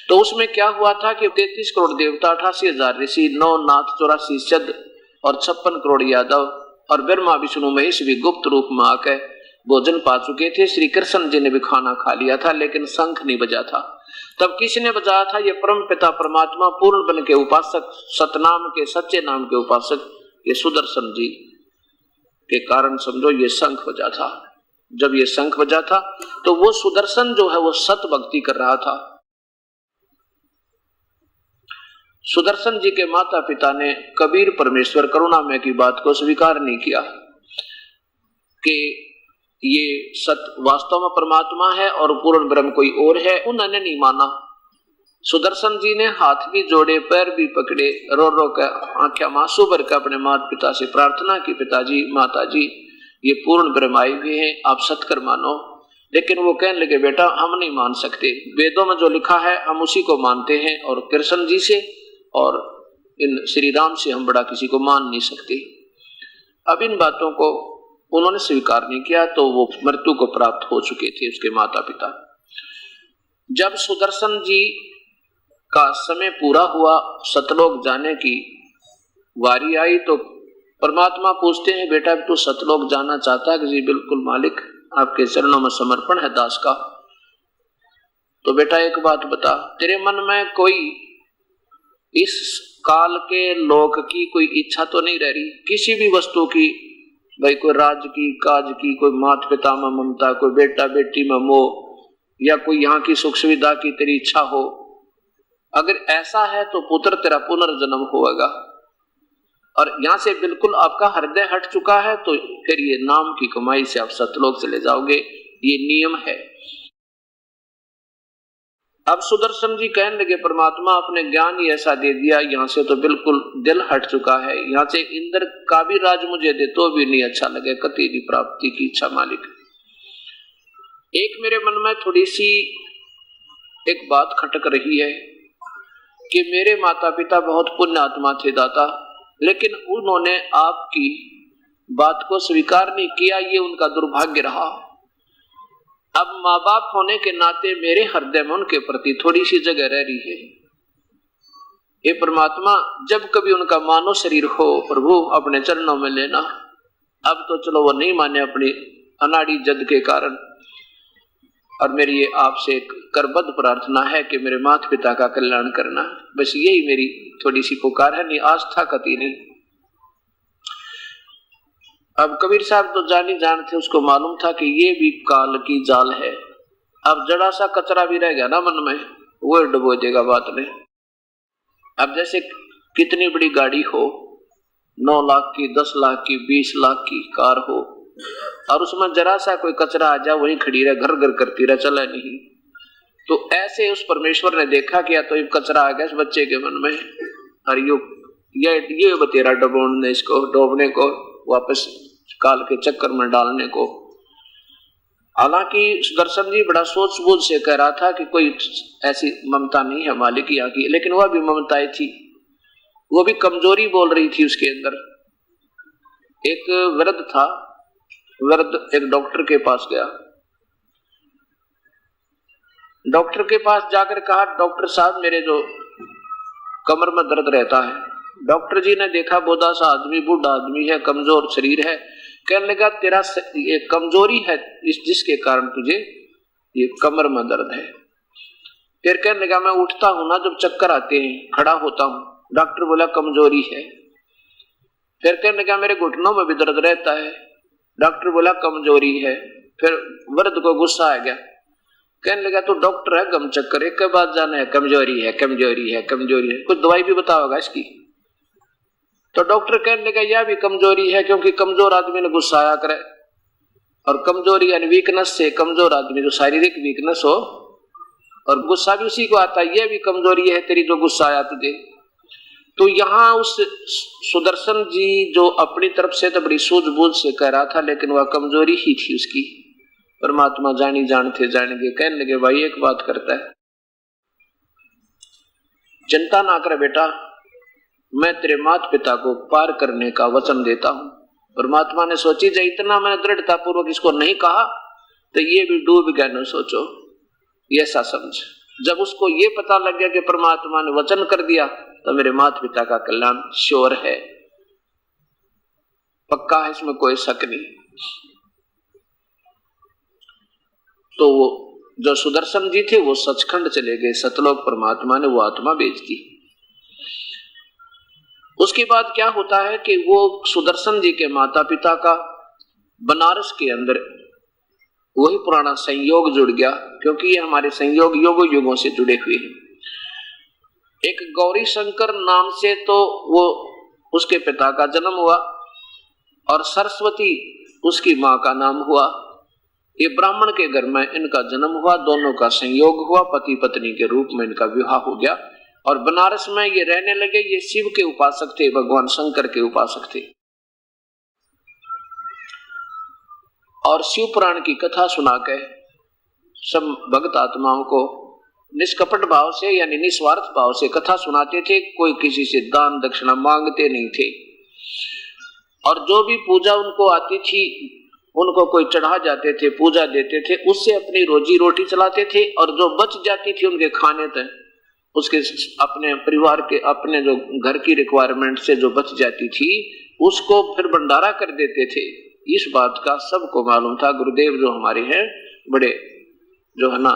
तो उसमें क्या हुआ था कि 33 करोड़ देवता, 88,000 ऋषि, 9 नाथ, 84 सिद्ध और 56 करोड़ यादव और ब्रह्मा विष्णु महेश भी गुप्त रूप में आकर भोजन पा चुके थे। श्री कृष्ण जी ने भी खाना खा लिया था, लेकिन शंख नहीं बजा था। तब किसने बजाया था? ये परम पिता परमात्मा, पूर्ण बन के उपासक, सतनाम के, सच्चे नाम के उपासक, ये सुदर्शन जी के कारण समझो ये शंख बजा था। जब ये शंख बजा था तो वो सुदर्शन जो है वो सत भक्ति कर रहा था। सुदर्शन जी के माता पिता ने कबीर परमेश्वर करुणामय की बात को स्वीकार नहीं किया कि ये सत वास्तव में परमात्मा है और पूर्ण ब्रह्म कोई और है। उन्होंने नहीं माना। सुदर्शन जी ने हाथ भी जोड़े, पैर भी पकड़े, रो रो कर आंखें आंसू भर कर अपने माता पिता से प्रार्थना की, पिताजी माता जी ये पूर्ण ब्रह्म आए हुए हैं, आप सत्कर मानो। लेकिन वो कहने लगे, बेटा हम नहीं मान सकते, वेदों में जो लिखा है हम उसी को मानते हैं, और कृष्ण जी से और इन श्री राम से हम बड़ा किसी को मान नहीं सकते। अब इन बातों को उन्होंने स्वीकार नहीं किया, तो वो मृत्यु को प्राप्त हो चुके थे उसके माता पिता। जब सुदर्शन जी का समय पूरा हुआ, सतलोक जाने की वारी आई, तो परमात्मा पूछते हैं, बेटा तू सतलोक जाना चाहता है? कि जी बिल्कुल मालिक, आपके चरणों में समर्पण है दास का। तो बेटा एक बात बता, तेरे मन में कोई इस काल के लोक की कोई इच्छा तो नहीं रह रही? किसी भी वस्तु की, भाई कोई राज की, काज की, कोई माता पिता में ममता, कोई बेटा बेटी में मोह, या कोई यहाँ की सुख सुविधा की तेरी इच्छा हो? अगर ऐसा है तो पुत्र तेरा पुनर्जन्म होगा, और यहाँ से बिल्कुल आपका हृदय हट चुका है, तो फिर ये नाम की कमाई से आप सतलोक चले जाओगे। ये नियम है। अब सुदर्शन जी कहने लगे परमात्मा आपने ज्ञान ही ऐसा दे दिया, यहाँ से तो बिल्कुल दिल हट चुका है, यहाँ से इंद्र का भी राज मुझे दे तो भी नहीं अच्छा लगे, कति की प्राप्ति की इच्छा मालिक। एक मेरे मन में थोड़ी सी एक बात खटक रही है कि मेरे माता पिता बहुत पुण्य आत्मा थे दाता, लेकिन उन्होंने आपकी बात को स्वीकार नहीं किया, ये उनका दुर्भाग्य रहा। अब माँ बाप होने के नाते मेरे हृदय में उनके प्रति थोड़ी सी जगह रह रही है। ये परमात्मा जब कभी उनका मानव शरीर हो प्रभु अपने चरणों में लेना। अब तो चलो वो नहीं माने अपनी अनाड़ी जद के कारण, और मेरी ये आपसे एक करबद्ध प्रार्थना है कि मेरे माता पिता का कल्याण करना, बस यही मेरी थोड़ी सी पुकार है, नहीं आस्था कति नहीं। अब कबीर साहब तो जानी जान थे, उसको मालूम था कि ये भी काल की जाल है। अब जड़ा सा कचरा भी रह गया ना मन में, वो डुबो देगा बात ने। अब जैसे कितनी बड़ी गाड़ी हो, 9 लाख की, 10 लाख की, 20 लाख की कार हो, और उसमें जरा सा कोई कचरा आ जाए वहीं खड़ी रहे, घर घर करती रहे, चला नहीं। तो ऐसे उस परमेश्वर ने देखा कि या तो ये कचरा आ गया इस बच्चे के मन में, और ये बतेरा डबोने, इसको डोबने को, वापस काल के चक्कर में डालने को। हालांकि सुदर्शन जी बड़ा सोच बूझ से कह रहा था कि कोई ऐसी ममता नहीं है मालिक यहाँ की, लेकिन वह भी ममताएं थी, वो भी कमजोरी बोल रही थी उसके अंदर। एक वृद्ध था, वृद्ध एक डॉक्टर के पास गया। डॉक्टर के पास जाकर कहा डॉक्टर साहब मेरे जो कमर में दर्द रहता है। डॉक्टर जी ने देखा बोधा सा आदमी, बूढ़ा आदमी है, कमजोर शरीर है। कहने लगा तेरा ये कमजोरी है जिसके कारण तुझे ये कमर में दर्द है। फिर कहने लगा मैं उठता हूं ना जब चक्कर आते हैं, खड़ा होता हूं। डॉक्टर बोला कमजोरी है। फिर कहने लगा मेरे घुटनों में भी दर्द रहता है। डॉक्टर बोला कमजोरी है। फिर वृद्ध को गुस्सा आ गया, कहने लगा तो डॉक्टर है गम चक्कर एक के बाद जाना है, कमजोरी है कमजोरी है कमजोरी है, कुछ दवाई भी बताओगा इसकी। तो डॉक्टर कहने लगा यह भी कमजोरी है, क्योंकि कमजोर आदमी ने गुस्सा आया करे, और कमजोरी यानी वीकनेस से, कमजोर आदमी जो शारीरिक वीकनेस हो और गुस्सा भी उसी को आता है, यह भी कमजोरी है तेरी जो गुस्सा आया तुझे। तो यहाँ उस सुदर्शन जी जो अपनी तरफ से तो बड़ी सूझबूझ से कह रहा था, लेकिन वह कमजोरी ही थी उसकी। परमात्मा जानी जानते जानेंगे, कहने लगे भाई एक बात करता है, चिंता ना कर बेटा, मैं तेरे माता पिता को पार करने का वचन देता हूं। परमात्मा ने सोची जो इतना मैंने दृढ़ता पूर्वक इसको नहीं कहा तो ये भी डूब गया, न सोचो ये ऐसा समझ। जब उसको ये पता लग गया कि परमात्मा ने वचन कर दिया तो मेरे माता पिता का कल्याण श्योर है, पक्का है, इसमें कोई शक नहीं। तो वो जो सुदर्शन जी थे वो सचखंड चले गए, सतलोक परमात्मा ने वो आत्मा भेज दी। उसके बाद क्या होता है कि वो सुदर्शन जी के माता पिता का बनारस के अंदर वही पुराना संयोग जुड़ गया, क्योंकि ये हमारे संयोग युगों युगों से जुड़े हुए हैं। एक गौरी शंकर नाम से तो वो उसके पिता का जन्म हुआ, और सरस्वती उसकी माँ का नाम हुआ। ये ब्राह्मण के घर में इनका जन्म हुआ, दोनों का संयोग हुआ, पति पत्नी के रूप में इनका विवाह हो गया, और बनारस में ये रहने लगे। ये शिव के उपासक थे, भगवान शंकर के उपासक थे, और शिव पुराण की कथा सुना के सब भक्त आत्माओं को निष्कपट भाव से यानी निस्वार्थ भाव से कथा सुनाते थे। कोई किसी से दान दक्षिणा मांगते नहीं थे, और जो भी पूजा उनको आती थी उनको कोई चढ़ा जाते थे, पूजा देते थे, उससे अपनी रोजी रोटी चलाते थे, और जो बच जाती थी उनके खाने तक उसके अपने परिवार के अपने जो घर की रिक्वायरमेंट से जो बच जाती थी उसको फिर भंडारा कर देते थे। इस बात का सबको मालूम था। गुरुदेव जो हमारे हैं बड़े जो है ना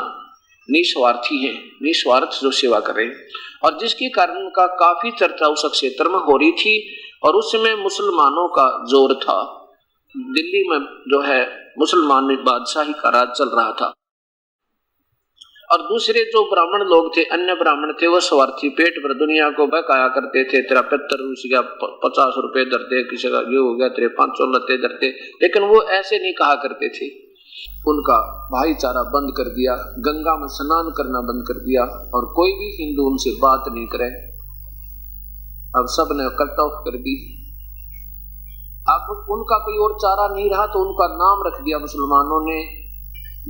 निस्वार्थी हैं, निस्वार्थ जो सेवा कर रहे हैं, और जिसके कारण उनका काफी चर्चा उस क्षेत्र में हो रही थी। और उसमें मुसलमानों का जोर था, दिल्ली में जो है मुसलमान बादशाही का राज चल रहा था, और दूसरे जो ब्राह्मण लोग थे, अन्य ब्राह्मण थे, वो स्वार्थी पेट भर दुनिया को बहकाया करते थे। तेरा 75 रूस गया, 50 रुपए दरते, किसी का ये हो गया, तेरे 500 लत्ते दरते, लेकिन वो ऐसे नहीं कहा करते थे। उनका भाईचारा बंद कर दिया, गंगा में स्नान करना बंद कर दिया और कोई भी हिंदू उनसे बात नहीं करे। अब सब ने कट ऑफ कर दी। अब उनका कोई और चारा नहीं रहा तो उनका नाम रख दिया मुसलमानों ने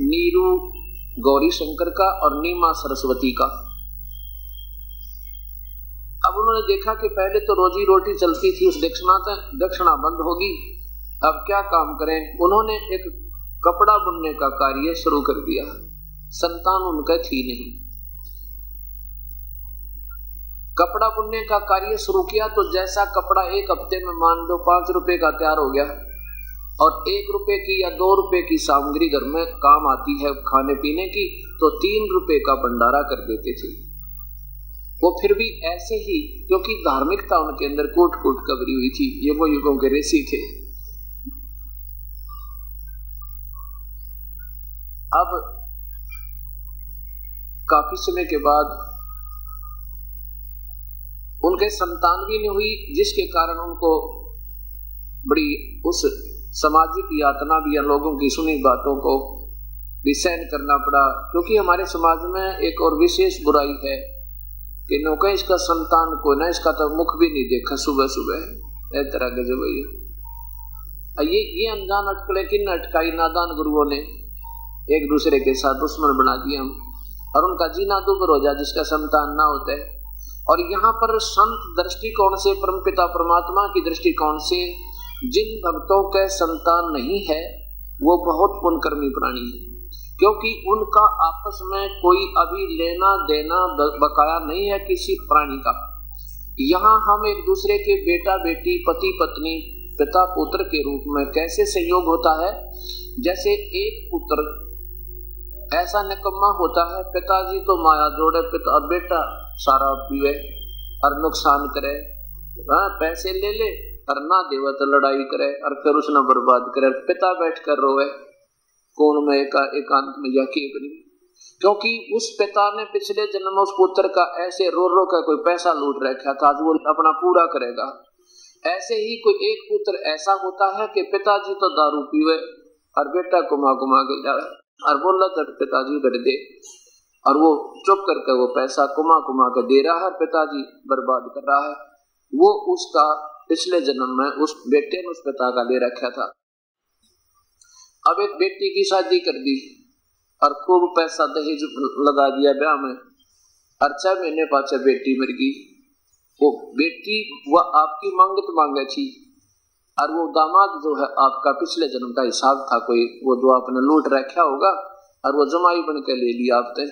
नीरू गौरी शंकर का और नीमा सरस्वती का। अब उन्होंने देखा कि पहले तो रोजी रोटी चलती थी, उस दक्षिणा बंद होगी, अब क्या काम करें। उन्होंने एक कपड़ा बुनने का कार्य शुरू कर दिया। संतान उनका थी नहीं, कपड़ा बुनने का कार्य शुरू किया तो जैसा कपड़ा एक हफ्ते में मान लो 5 रुपए का तैयार हो गया और 1 रुपए की या 2 रुपए की सामग्री घर में काम आती है खाने पीने की, तो 3 रुपए का भंडारा कर देते थे वो। फिर भी ऐसे ही, क्योंकि धार्मिकता उनके अंदर कूट कूट कबरी हुई थी, ये वो युगों के ऋषि थे। अब काफी समय के बाद उनके संतान भी नहीं हुई, जिसके कारण उनको बड़ी उस सामाजिक यातना भी या लोगों की सुनी बातों को भी सहन करना पड़ा। क्योंकि हमारे समाज में एक और विशेष बुराई है कि नौका इसका संतान को ना, इसका तो मुख भी नहीं देखा सुबह सुबह, इस तरह के जो ये अनजान अटकले किन अटकाई नादान गुरुओं ने एक दूसरे के साथ दुश्मन बना दिया हम, और उनका जीना दुभर हो जाए जिसका संतान ना होता है। और यहाँ पर संत दृष्टिकोण से, परमपिता परमात्मा की दृष्टिकोण से जिन भक्तों के संतान नहीं है वो बहुत पुण्यकर्मी प्राणी है, क्योंकि उनका आपस में कोई अभी लेना देना बकाया नहीं है किसी प्राणी का। यहाँ हम एक दूसरे के बेटा बेटी, पति पत्नी, पिता पुत्र के रूप में कैसे संयोग होता है। जैसे एक पुत्र ऐसा निकम्मा होता है, पिताजी तो माया जोड़े, पिता बेटा सारा पीवे और नुकसान करे, पैसे ले ले और ना देवा तो लड़ाई करे और फिर उसने बर्बाद करे, पिता बैठ कर रोए कोण में एकांत में जाके बनी, क्योंकि उस पिता ने पिछले जन्म उस पुत्र का ऐसे रो रो कर कोई पैसा लूट रखा था, वो अपना पूरा करेगा। ऐसे ही कोई एक पुत्र ऐसा होता है कि पिताजी तो दारू पीवे और बेटा घुमा के जाए और बोला तो पिताजी कर दे, और वो चुप करके वो पैसा घुमा के दे रहा है, पिताजी बर्बाद कर रहा है। वो उसका पिछले जन्म में उस बेटे ने उस पिता का ले रखा था। अब एक बेटी की शादी कर दी और खूब पैसा दहेज लगा दिया ब्याह में, और 6 महीने पाछे बेटी मर गई। वो बेटी वह आपकी मांगत मांगे थी और वो दामाद जो है आपका पिछले जन्म का हिसाब था कोई, वो जो आपने लूट रखा होगा और वो जमाई बन के ले लिया आपने।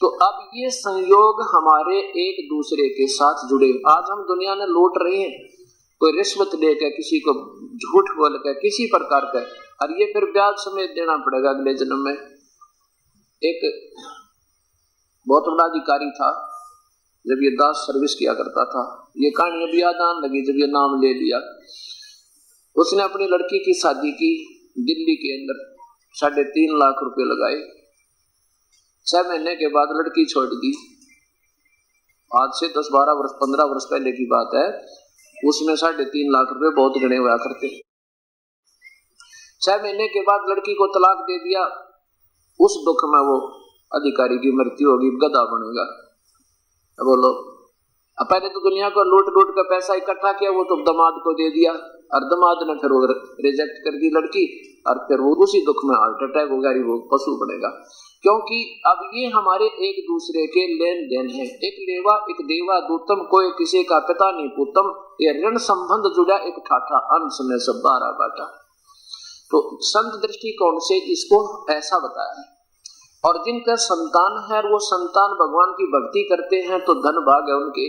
तो अब ये संयोग हमारे एक दूसरे के साथ जुड़े। आज हम दुनिया में लूट रहे हैं, कोई रिश्वत लेकर, किसी को झूठ बोल कर, किसी प्रकार का, और ये फिर ब्याज समेत देना पड़ेगा अगले जन्म में। एक बहुत बड़ा अधिकारी था, जब ये दास सर्विस किया करता था, ये कहानी अभी याद आने लगी जब ये नाम ले लिया। उसने अपनी लड़की की शादी की दिल्ली के अंदर, 3.5 लाख रुपए लगाए। 6 महीने के बाद लड़की छोड़ दी। आज से 10, 12 वर्ष, 15 वर्ष पहले की बात है। उसमें 3.5 लाख रुपए बहुत गणे हुआ करते। 6 महीने के बाद लड़की को तलाक दे दिया। उस दुख में वो अधिकारी की मृत्यु होगी, गधा बनेगा। बोलो, अब पहले तो दुनिया को लूट लूट कर पैसा इकट्ठा किया, वो तो दामाद को दे दिया और दामाद ने फिर वो रिजेक्ट कर दी लड़की, और फिर वो उसी दुख में हार्ट अटैक होगा, वो पशु बनेगा। क्योंकि अब ये हमारे एक दूसरे के लेन देन है। एक लेवा एक देवा दूतम, कोई किसी का पिता नहीं पूतम, ये ऋण संबंध जुड़ा एक ठाठा, अंश में सब 12 बाटा। तो संत दृष्टिकोण से इसको ऐसा बताया है। और जिनका संतान है वो संतान भगवान की भक्ति करते हैं तो धन भाग है उनके,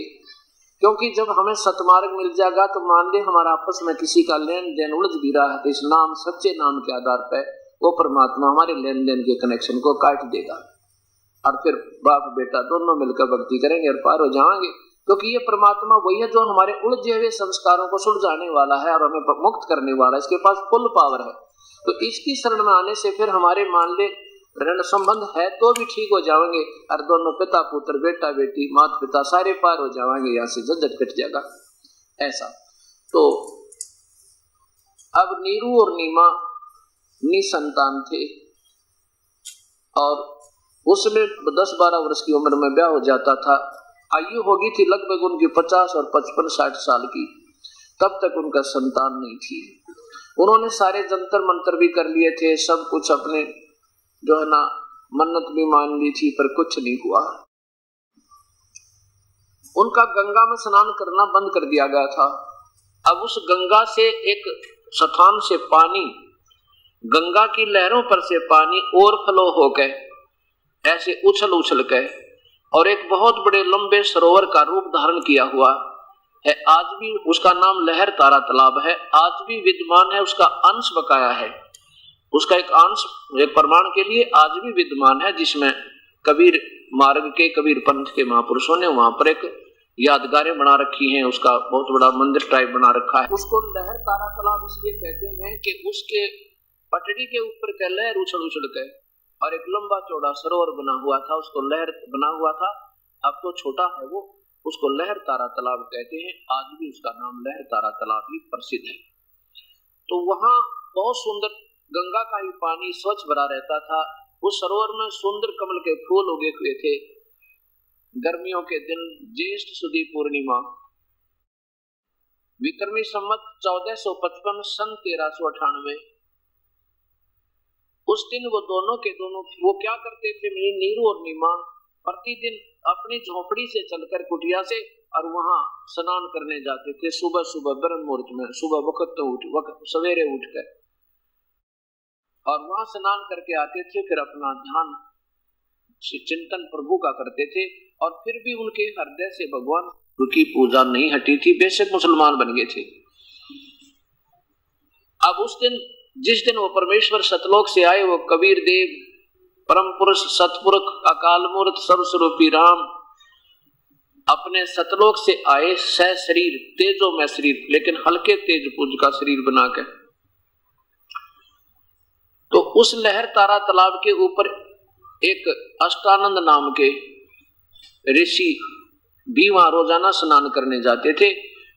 क्योंकि जब हमें सतमार्ग मिल जाएगा तो मान ले हमारा आपस में किसी का लेन देन उलझ भी रहा है, तो इस नाम, सच्चे नाम के आधार पर वो परमात्मा हमारे लेन देन के कनेक्शन को काट देगा, और फिर बाप बेटा दोनों मिलकर भक्ति करेंगे और पार हो जाएंगे। क्योंकि ये परमात्मा वही है जो हमारे उलझे हुए संस्कारों को सुलझाने वाला है और हमें मुक्त करने वाला है। इसके पास फुल पावर है। तो इसकी शरण में आने से फिर हमारे मान ले ऋण संबंध है तो भी ठीक हो जाएंगे, और दोनों पिता पुत्र, बेटा बेटी, माता पिता सारे पार हो जाएंगे, यहाँ से झंझट कट जाएगा। ऐसा तो अब नीरू और नीमा निसंतान थे, और उसमें 10-12 वर्ष की उम्र में ब्याह हो जाता था। आयु होगी थी लगभग उनकी 50 और 55-60 साल की, तब तक उनका संतान नहीं थी। उन्होंने सारे जंतर मंतर भी कर लिए थे, सब कुछ अपने जो है ना मन्नत भी मान ली थी, पर कुछ नहीं हुआ। उनका गंगा में स्नान करना बंद कर दिया गया था। अब उस गंगा से एक स्थान से पानी, गंगा की लहरों पर से पानी ओवरफ्लो होकर ऐसे उछल उछल के और एक बहुत बड़े लंबे सरोवर का रूप धारण किया हुआ है। आज भी उसका नाम लहर तारा तालाब है, आज भी विद्यमान है। उसका अंश बकाया है, उसका एक अंश एक प्रमाण के लिए आज भी विद्यमान है, जिसमें कबीर मार्ग के, कबीर पंथ के महापुरुषों ने वहां पर एक यादगारें बना रखी हैं। उसका बहुत बड़ा मंदिर टाइप बना रखा है। उसको लहर तारा तालाब इसलिए कहते हैं कि उसके पटड़ी के ऊपर का लहर उछल उछल के और एक लंबा चौड़ा सरोवर बना हुआ था, उसको लहर बना हुआ था। अब तो छोटा है वो, उसको लहर तारा तालाब कहते हैं। आज भी उसका नाम लहर तारा तालाब ही प्रसिद्ध है। तो वहां बहुत सुंदर गंगा का ही पानी स्वच्छ भरा रहता था। उस सरोवर में सुंदर कमल के फूल उगे हुए थे। गर्मियों के दिन ज्येष्ठ सुदी पूर्णिमा, विक्रमी संवत 1455 सन 1398, उस दिन वो दोनों के दोनों वो क्या करते थे, नीरू और नीमा प्रतिदिन अपनी झोपड़ी से चलकर कुटिया से और वहां स्नान करने जाते थे। सुबह सुबह ब्रह्म मुहूर्त में, सुबह वक्त सवेरे उठकर, और वहां स्नान करके आते थे। फिर अपना ध्यान चिंतन प्रभु का करते थे, और फिर भी उनके हृदय से भगवान की पूजा नहीं हटी थी, बेशक मुसलमान बन गए थे। अब उस दिन, जिस दिन वो परमेश्वर सतलोक से आए, वो कबीर देव परम पुरुष सतपुरुष अकाल मूर्त सर्वस्वरूपी राम अपने सतलोक से आए, सह शरीर तेजो में शरीर, लेकिन हल्के तेज पुंज का शरीर बनाकर। तो उस लहर तारा तालाब के ऊपर एक अष्टानंद नाम के ऋषि भी वहां रोजाना स्नान करने जाते थे,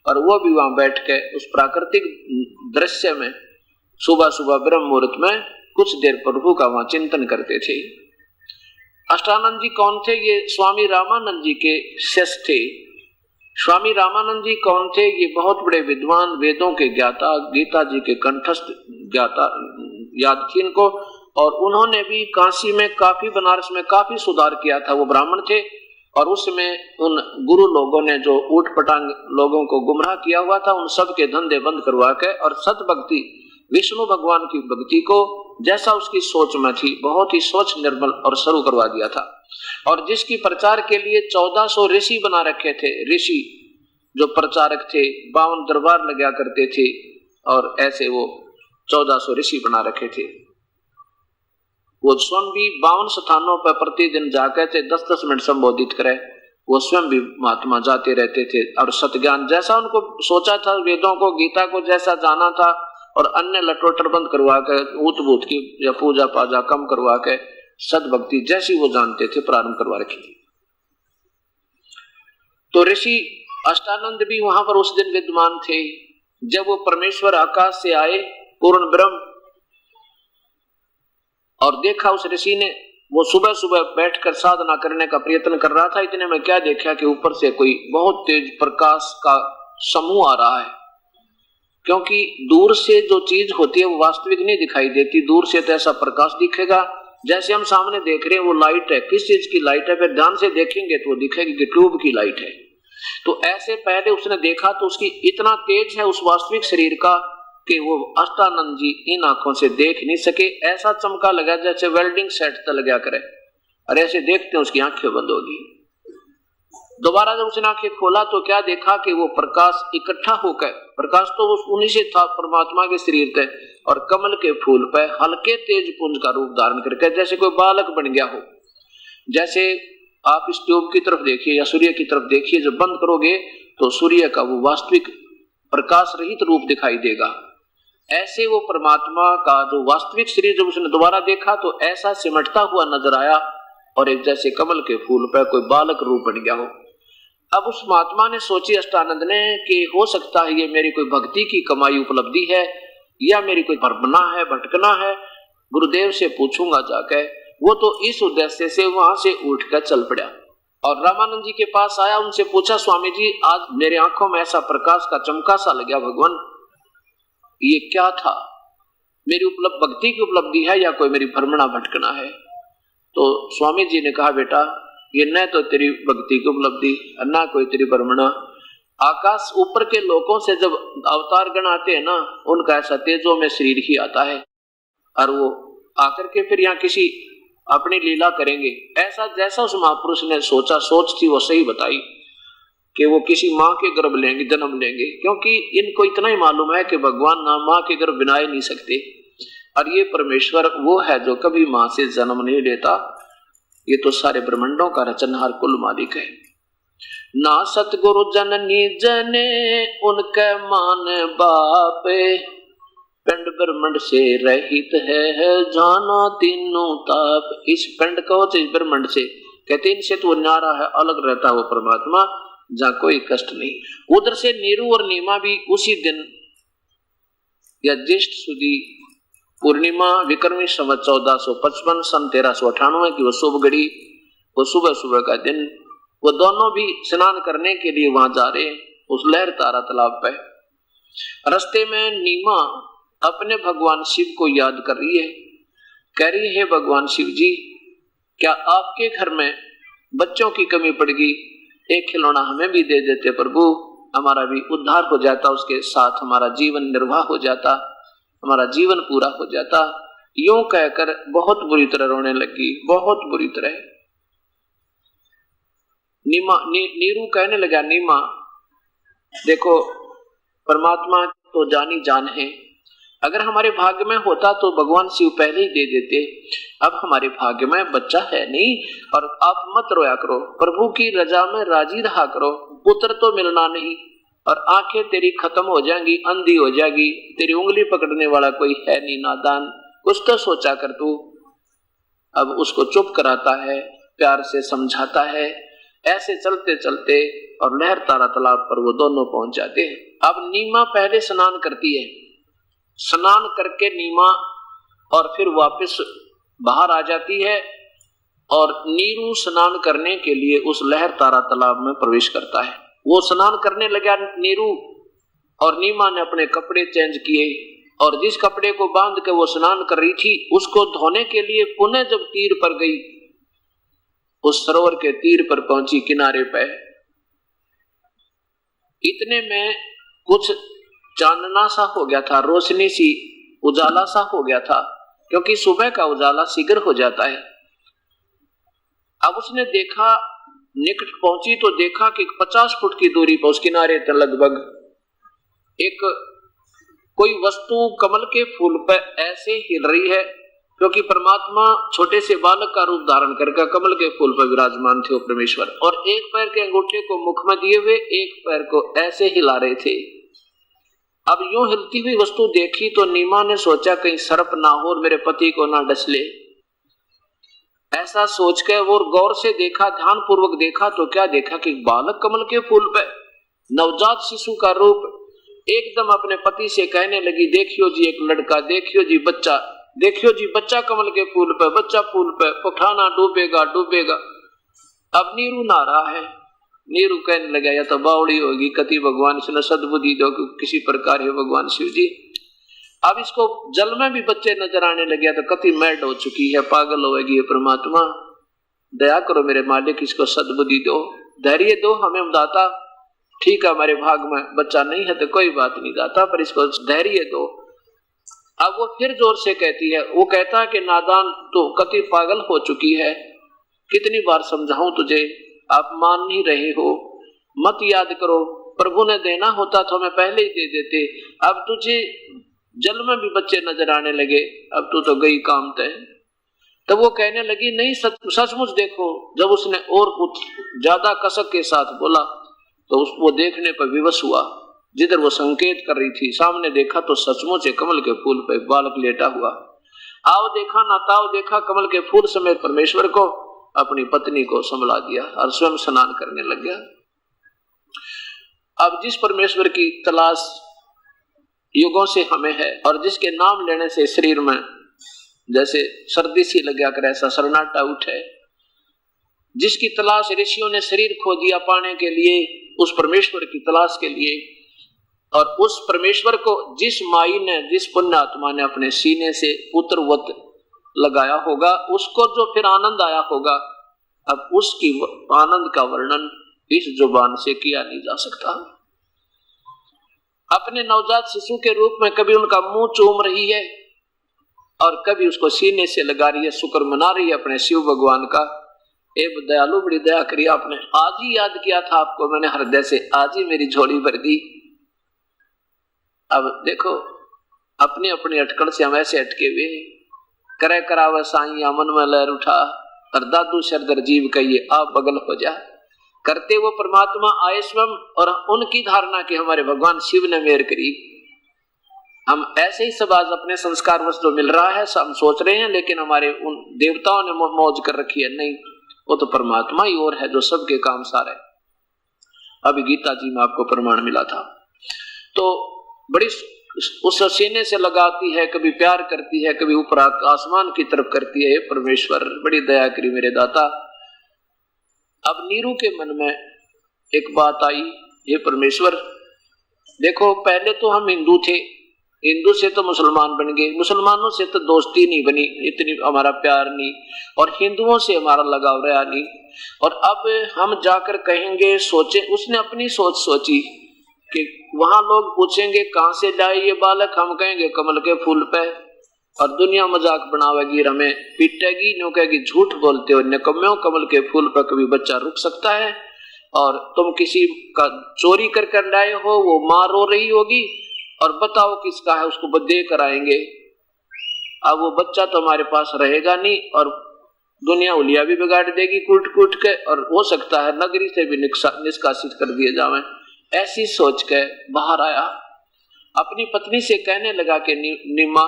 और वो भी वहां बैठ के उस प्राकृतिक दृश्य में सुबह सुबह ब्रह्म मुहूर्त में कुछ देर प्रभु का वहां चिंतन करते थे। अष्टानंद जी कौन थे? ये स्वामी रामानंद जी के शिष्य थे। स्वामी रामानंद जी कौन थे? ये बहुत बड़े विद्वान, वेदों के ज्ञाता, गीता जी के कंठस्थ ज्ञाता याद थी इनको, और उन्होंने भी काशी में काफी, बनारस में काफी सुधार किया था। वो ब्राह्मण थे, और उसमें उन गुरु लोगों ने जो ऊट पटांग लोगों को गुमराह किया हुआ था, उन सब के धंधे बंद करवा के और सत भक्ति, विष्णु भगवान की भक्ति को जैसा उसकी सोच में थी, बहुत ही स्वच्छ निर्मल और शुरू करवा दिया था। और जिसकी प्रचार के लिए 1400 ऋषि बना रखे थे, ऋषि जो प्रचारक थे, 52 दरबार लगा करते थे, और ऐसे वो 1400 ऋषि बना रखे थे। वो स्वयं भी 52 स्थानों पर प्रतिदिन जाकर थे, 10-10 मिनट संबोधित करे। वो स्वयं भी महात्मा जाते रहते थे, और सतज्ञान जैसा उनको सोचा था, वेदों को, गीता को जैसा जाना था, और अन्य लटोटर बंद करवा के, ऊत भूत की या पूजा पाजा कम करवा के, सदभक्ति जैसी वो जानते थे प्रारंभ करवा रखी थी। तो ऋषि अष्टानंद भी वहां पर उस दिन विद्यमान थे। जब वो परमेश्वर आकाश से आए, पूर्ण ब्रह्म, और देखा उस ऋषि ने, वो सुबह सुबह बैठकर साधना करने का प्रयत्न कर रहा था। इतने में क्या देखा कि ऊपर से कोई बहुत तेज प्रकाश का समूह आ रहा है, क्योंकि दूर से जो चीज होती है वो वास्तविक नहीं दिखाई देती। दूर से तो ऐसा प्रकाश दिखेगा जैसे हम सामने देख रहे हैं वो लाइट है। किस चीज की लाइट है? फिर ध्यान से देखेंगे तो दिखेगी कि ट्यूब की लाइट है। तो ऐसे पहले उसने देखा तो उसकी इतना तेज है उस वास्तविक शरीर का कि वो अष्टानंद जी इन आंखों से देख नहीं सके। ऐसा चमका लगा जैसे वेल्डिंग सेट तक लगा करे, और ऐसे देखते उसकी आंखें बंद होगी। दोबारा जब उसने आंखें खोला तो क्या देखा कि वो प्रकाश इकट्ठा होकर, प्रकाश तो उन्हीं से था, परमात्मा के शरीर थे, और कमल के फूल पर हल्के तेज पुंज का रूप धारण करके जैसे कोई बालक बन गया हो। जैसे आप इस ट्यूब की तरफ देखिए या सूर्य की तरफ देखिए, जब बंद करोगे तो सूर्य का वो वास्तविक प्रकाश रहित रूप दिखाई देगा। ऐसे वो परमात्मा का जो वास्तविक शरीर जब उसने दोबारा देखा तो ऐसा सिमटता हुआ नजर आया, और एक जैसे कमल के फूल पर कोई बालक रूप बन गया हो। अब उस महात्मा ने सोची, अष्टानंद ने, कि हो सकता है ये मेरी कोई भक्ति की कमाई उपलब्धि है, या मेरी कोई भरमना है, भटकना है। गुरुदेव से पूछूंगा जाकर। वो तो इस उद्देश्य से वहां से उठकर चल पड़ा और रामानंद जी के पास आया। उनसे पूछा, स्वामी जी आज मेरे आंखों में ऐसा प्रकाश का चमका सा लग गया, भगवान ये क्या था? मेरी भक्ति की उपलब्धि है या कोई मेरी भ्रमणा भटकना है? तो स्वामी जी ने कहा, बेटा ये न तो तेरी भक्ति की उपलब्धि न कोई तेरी भ्रमणा। आकाश ऊपर के लोगों से जब अवतार गण आते हैं ना, उनका ऐसा तेजों में शरीर ही आता है और वो आकर के फिर यहाँ किसी अपनी लीला करेंगे। ऐसा जैसा उस महापुरुष ने सोचा, सोच थी वो सही बताई कि वो किसी माँ के गर्भ लेंगे, जन्म लेंगे, क्योंकि इनको इतना ही मालूम है कि भगवान ना माँ के गर्भ बिना नहीं सकते और ये परमेश्वर वो है जो कभी माँ से जन्म नहीं लेता। ये तो सारे ब्रह्मांडों का रचनहार कुल मालिक है। ना सतगुरु जननी जने उनके मान बाप, पिंड ब्रह्मंड से रहित है जाना तीनों ताप। इस पिंड को ब्रह्मंड से कहते, इनसे तो न्यारा है, अलग रहता है वो परमात्मा जहाँ कोई कष्ट नहीं। उधर से नीरू और नीमा भी उसी दिन या ज्येष्ठ सुदी पूर्णिमा विक्रमी संवत 1455 सन 1398 की वो शुभ घड़ी, वो सुबह सुबह का दिन, वो दोनों भी स्नान करने के लिए वहां जा रहे हैं उस लहर तारा तालाब पे। रास्ते में नीमा अपने भगवान शिव को याद कर रही है, कह रही है, भगवान शिव जी क्या आपके घर में बच्चों की कमी पड़ गई? एक खिलौना हमें भी दे देते प्रभु, हमारा भी उद्धार हो जाता, उसके साथ हमारा जीवन निर्वाह हो जाता, हमारा जीवन पूरा हो जाता। यूं कहकर बहुत बुरी तरह रोने लगी, बहुत बुरी तरह। नीरू कहने लगा, नीमा देखो परमात्मा तो जानी जान है, अगर हमारे भाग्य में होता तो भगवान शिव पहले ही दे देते। अब हमारे भाग्य में बच्चा है नहीं और आप मत रोया करो, प्रभु की रजा में राजी रहा करो। पुत्र तो मिलना नहीं और आंखें तेरी खत्म हो जाएंगी, अंधी हो जाएगी, तेरी उंगली पकड़ने वाला कोई है नहीं, नादान, कुछ तो सोचा कर तू। अब उसको चुप कराता है, प्यार से समझाता है। ऐसे चलते चलते और लहर तारा तालाब पर वो दोनों पहुंच जाते हैं। अब नीमा पहले स्नान करती है, स्नान करके नीमा और फिर वापस बाहर आ जाती है और नीरू स्नान करने के लिए उस लहर तारा तालाब में प्रवेश करता है। वो स्नान करने लगा नीरू और नीमा ने अपने कपड़े चेंज किए और जिस कपड़े को बांध के वो स्नान कर रही थी उसको धोने के लिए पुनः जब तीर पर गई, उस सरोवर के तीर पर पहुंची किनारे पे, इतने में कुछ चांदना सा हो गया था, रोशनी सी, उजाला सा हो गया था, क्योंकि सुबह का उजाला शीघ्र हो जाता है। अब उसने देखा, निकट पहुंची तो देखा कि 50 फुट की दूरी पर उस किनारे पर लगभग एक कोई वस्तु कमल के फूल पर ऐसे हिल रही है, क्योंकि परमात्मा छोटे से बालक का रूप धारण करके कमल के फूल पर विराजमान थे वो परमेश्वर, और एक पैर के अंगूठे को मुख में दिए हुए एक पैर को ऐसे हिला रहे थे। अब यूं हिलती हुई वस्तु देखी तो नीमा ने सोचा कहीं सर्प ना हो और मेरे पति को ना डस ले। ऐसा सोचकर वो गौर से देखा, ध्यान पूर्वक देखा तो क्या देखा कि बालक कमल के फूल पे, नवजात शिशु का रूप, एकदम अपने पति से कहने लगी, देखियो जी एक लड़का, देखियो जी बच्चा, देखियो जी बच्चा कमल के फूल पे, बच्चा फूल पे, पठाना डूबेगा डूबेगा। अब नीरू ना रहा है, नीरू कहने लगा या तो बावड़ी होगी, कति भगवान इसने सद्बुद्धि दो किसी प्रकार है भगवान शिव जी। अब इसको जल में भी बच्चे नजर आने लगे तो कति मैड हो चुकी है, पागल होगी ये परमात्मा, दया करो मेरे मालिक, इसको सद्बुद्धि दो, धैर्य दो हमें दाता। ठीक है हमारे भाग में बच्चा नहीं है तो कोई बात नहीं दाता, पर इसको धैर्य दो। अब वो फिर जोर से कहती है, वो कहता है कि नादान तो कति पागल हो चुकी है, कितनी बार समझाऊं तुझे, आप मान नहीं रहे हो, मत याद करो, प्रभु ने देना होता तो हमें पहले ही दे देते, अब तुझे जल में भी बच्चे नजर आने लगे, अब तू तो गई काम तय। तब वो कहने लगी नहीं सचमुच देखो। जब उसने और कुछ ज्यादा कसक के साथ बोला तो वो देखने पर विवश हुआ, जिधर वो संकेत कर रही थी सामने देखा तो सचमुच कमल के फूल पर बालक लेटा हुआ। आओ देखा ना ताओ देखा, कमल के फूल समेत परमेश्वर को, अपनी पत्नी को संभला दिया और स्वयं स्नान करने लग गया। अब जिस परमेश्वर की तलाश युगों से हमें है और जिसके नाम लेने से शरीर में जैसे सर्दी सी लगा कर ऐसा सन्नाटा उठे, जिसकी तलाश ऋषियों ने शरीर खो दिया पाने के लिए, उस परमेश्वर की तलाश के लिए, और उस परमेश्वर को जिस माई ने, जिस पुण्यात्मा ने अपने सीने से पुत्रवत लगाया होगा, उसको जो फिर आनंद आया होगा, अब उसकी आनंद का वर्णन इस जुबान से किया नहीं जा सकता। अपने नवजात शिशु के रूप में कभी उनका मुंह चूम रही है और कभी उसको सीने से लगा रही है, शुक्र मना रही है अपने शिव भगवान का। ए दयालु, बड़ी दया करी आपने, आज ही याद किया था आपको मैंने हृदय से, आज ही मेरी झोली भर दी। अब देखो अपनी अपनी अटकड़ से हम ऐसे अटके हुए, करे करावे साईं मन में लहर उठा, और दादू शरदर जीव कहिए आप बगल हो जा। करते वो परमात्मा आए स्वयं, और उनकी धारणा की हमारे भगवान शिव ने मेहर करी। हम ऐसे ही सब आज अपने संस्कार वश जो मिल रहा है हम सोच रहे हैं, लेकिन हमारे उन देवताओं ने मौज कर रखी है, नहीं, वो तो परमात्मा ही और है जो सबके काम सार है। अभी गीता जी में आपको प्रमाण मिला था। तो बड़ी उस सीने से लगाती है, कभी प्यार करती है, कभी ऊपर आसमान की तरफ करती है। परमेश्वर बड़ी दया करी मेरे दाता। अब नीरू के मन में एक बात आई, हे परमेश्वर देखो पहले तो हम हिंदू थे, हिंदू से तो मुसलमान बन गए, मुसलमानों से तो दोस्ती नहीं बनी, इतनी हमारा प्यार नहीं, और हिंदुओं से हमारा लगाव रहा नहीं, और अब हम जाकर कहेंगे, सोचे, उसने अपनी सोच सोची कि वहां लोग पूछेंगे कहां से लाए ये बालक, हम कहेंगे कमल के फूल पे, और दुनिया मजाक बनावेगी, हमें पीटेगी, न्यू कहेगी झूठ बोलते हो निकम्मों, कमल के फूल पर कभी बच्चा रुक सकता है, और तुम किसी का चोरी कर लाए हो, वो मां रो रही होगी और बताओ किसका है, उसको दे कर आएंगे। अब वो बच्चा तो हमारे पास रहेगा नहीं, और दुनिया उलिया भी बिगाड़ देगी कूट कूट के, और हो सकता है नगरी से भी निष्कासित कर दिए जावे। ऐसी सोच के बाहर आया, अपनी पत्नी से कहने लगा कि निम्मा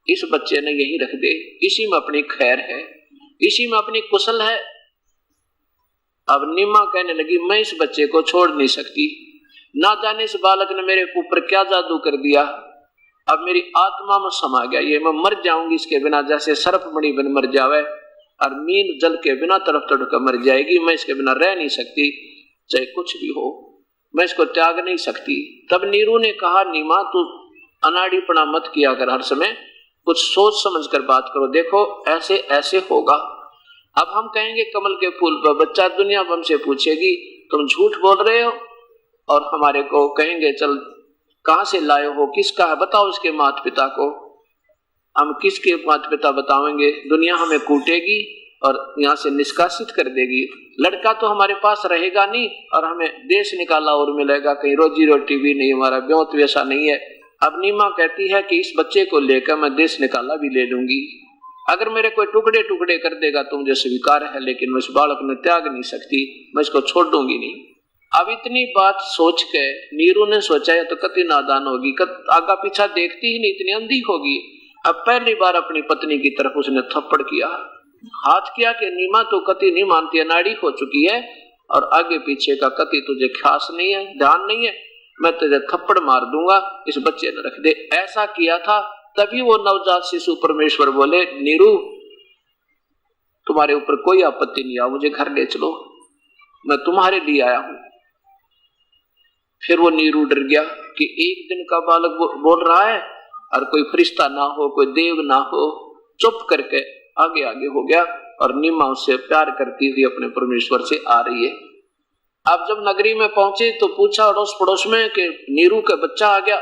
इस बच्चे ने यही रख दे, इसी में अपनी खैर है, इसी में अपनी कुशल है। अब निम्मा कहने लगी मैं इस बच्चे को छोड़ नहीं सकती, ना जाने इस बालक ने मेरे ऊपर क्या जादू कर दिया, अब मेरी आत्मा में समा गया, ये मैं मर जाऊंगी इसके बिना, जैसे सर्प मणि बिन मर जावे और मीन जल के बिना तड़प तड़प कर मर जाएगी, मैं इसके बिना रह नहीं सकती, चाहे कुछ भी हो, मैं इसको त्याग नहीं सकती। तब नीरू ने कहा नीमा तू अनाड़ीपना मत किया कर, हर समय कुछ सोच समझ कर बात करो, देखो ऐसे ऐसे होगा। अब हम कहेंगे कमल के फूल पर बच्चा, दुनिया हमसे पूछेगी तुम झूठ बोल रहे हो, और हमारे को कहेंगे चल कहां से लाए हो, किसका है बताओ इसके माता पिता को, हम किसके माता पिता बताएंगे, दुनिया हमें कूटेगी और यहाँ से निष्कासित कर देगी, लड़का तो हमारे पास रहेगा नहीं और हमें देश निकाला और मिलेगा, कहीं रोजी रोटी भी नहीं, हमारा ब्योत वैसा नहीं है। अब नीमा कहती है कि इस बच्चे को लेकर मैं देश निकाला भी ले लूंगी, अगर मेरे कोई टुकड़े टुकड़े कर देगा तो मुझे स्वीकार है, लेकिन मैं इस बालक ने त्याग नहीं सकती, मैं इसको छोड़ दूंगी नहीं। अब इतनी बात सोच के नीरू ने सोचा या तो कति नादान होगी, आगा पीछा देखती ही नहीं, इतनी अंधी होगी। अब पहली बार अपनी पत्नी की तरफ उसने थप्पड़ किया, हाथ किया कि नीमा तो कति नहीं मानती, अनाड़ी हो चुकी है और आगे पीछे का कति तुझे ख्यास नहीं है, ध्यान नहीं है, मैं तुझे थप्पड़ मार दूंगा, इस बच्चे ने रख दे। ऐसा किया था, तभी वो नवजात शिशु परमेश्वर बोले नीरू तुम्हारे ऊपर कोई आपत्ति नहीं आ, मुझे घर ले चलो, मैं तुम्हारे लिए आया हूं। फिर वो नीरू डर गया कि एक दिन का बालक बोल रहा है और कोई फरिश्ता ना हो, कोई देव ना हो, चुप करके आगे आगे हो गया, और नीमा उससे प्यार करती हुई अपने परमेश्वर से आ रही है। अब जब नगरी में पहुंचे तो पूछा अड़ोस पड़ोस में कि नीरू का बच्चा आ गया,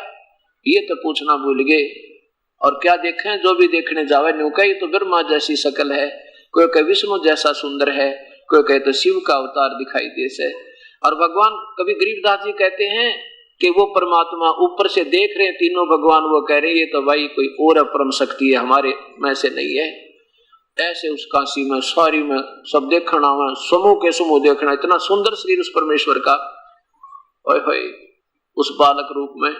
ये तो पूछना भूल गए, और क्या देखें, जो भी देखने जावे न्यू कही तो ब्रह्मा जैसी शक्ल है, कोई कहे विष्णु जैसा सुंदर है, कोई कहे तो शिव का अवतार दिखाई दे से। और भगवान कभी गरीबदास जी कहते हैं कि वो परमात्मा ऊपर से देख रहे हैं तीनों भगवान, वो कह रहे हैं ये तो भाई कोई और परम शक्ति है, हमारे में से नहीं है। ऐसे उस काशी में सारी में सब देखना, समूह के समूह देखना, इतना सुंदर शरीर उस परमेश्वर का, ओए होए उस बालक रूप में।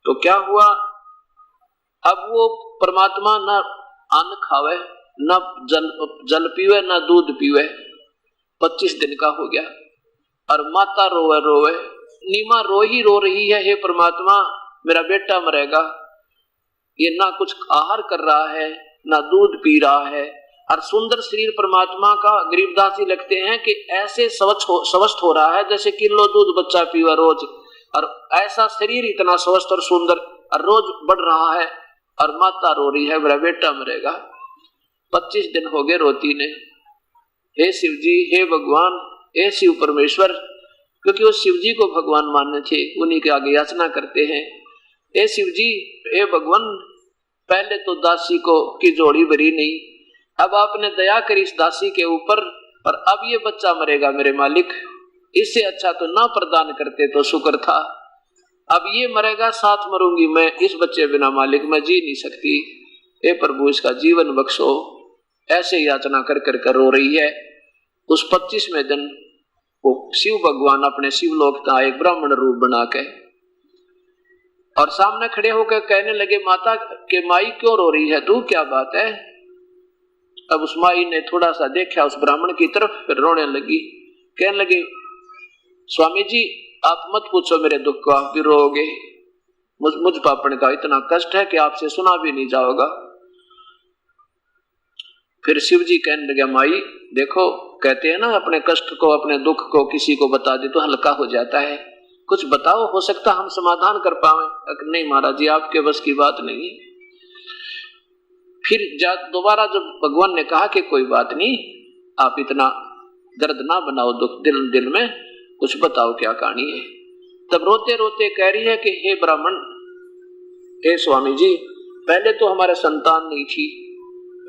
तो क्या हुआ, अब वो परमात्मा न अन्न खावे, न जल पीवे, न दूध पीवे, 25 दिन का हो गया, और माता रोवे रोवे, नीमा रो ही रो रही है, हे परमात्मा मेरा बेटा मरेगा, ये ना कुछ आहार कर रहा है, ना दूध पी रहा है, और सुंदर शरीर परमात्मा का गरीबदास जी लगते हैं कि ऐसे स्वस्थ हो रहा है जैसे किलो दूध बच्चा पीवा रोज, और ऐसा शरीर इतना स्वस्थ और सुंदर और रोज बढ़ रहा है, और माता रो रही है, मेरा बेटा मरेगा। 25 दिन हो गए रोती ने। हे शिव जी, हे भगवान, हे शिव परमेश्वर, क्योंकि वो शिव जी को भगवान मानने थे, उन्हीं के आगे याचना करते हैं। हे शिव जी, हे भगवान, पहले तो दासी को की जोड़ी भरी नहीं, अब आपने दया करी इस दासी के ऊपर, और अब ये बच्चा मरेगा मेरे मालिक, इससे अच्छा तो ना प्रदान करते तो शुक्र था। अब ये मरेगा, साथ मरूंगी मैं, इस बच्चे बिना मालिक मैं जी नहीं सकती, हे प्रभु इसका जीवन बख्शो। ऐसे याचना कर कर कर रो रही है। उस 25वें दिन वो शिव भगवान अपने शिवलोक का एक ब्राह्मण रूप बना के और सामने खड़े होकर कहने लगे, माता के माई क्यों रो रही है तू, क्या बात है? अब उस माई ने थोड़ा सा देखा उस ब्राह्मण की तरफ, फिर रोने लगी। कहने लगे, स्वामी जी आप मत पूछो मेरे दुख को, आप भी रोगे, मुझ पापन का इतना कष्ट है कि आपसे सुना भी नहीं जाओगा। फिर शिव जी कहने लगे, माई देखो, कहते हैं ना अपने कष्ट को, अपने दुख को किसी को बता दे तो हल्का हो जाता है, कुछ बताओ, हो सकता हम समाधान कर पाए। नहीं महाराज जी, आपके बस की बात नहीं है। फिर दोबारा जब भगवान ने कहा कि कोई बात नहीं, आप इतना दर्द ना बनाओ दुख दिल में, कुछ बताओ क्या कहानी है। तब रोते रोते कह रही है कि हे ब्राह्मण, हे स्वामी जी, पहले तो हमारे संतान नहीं थी,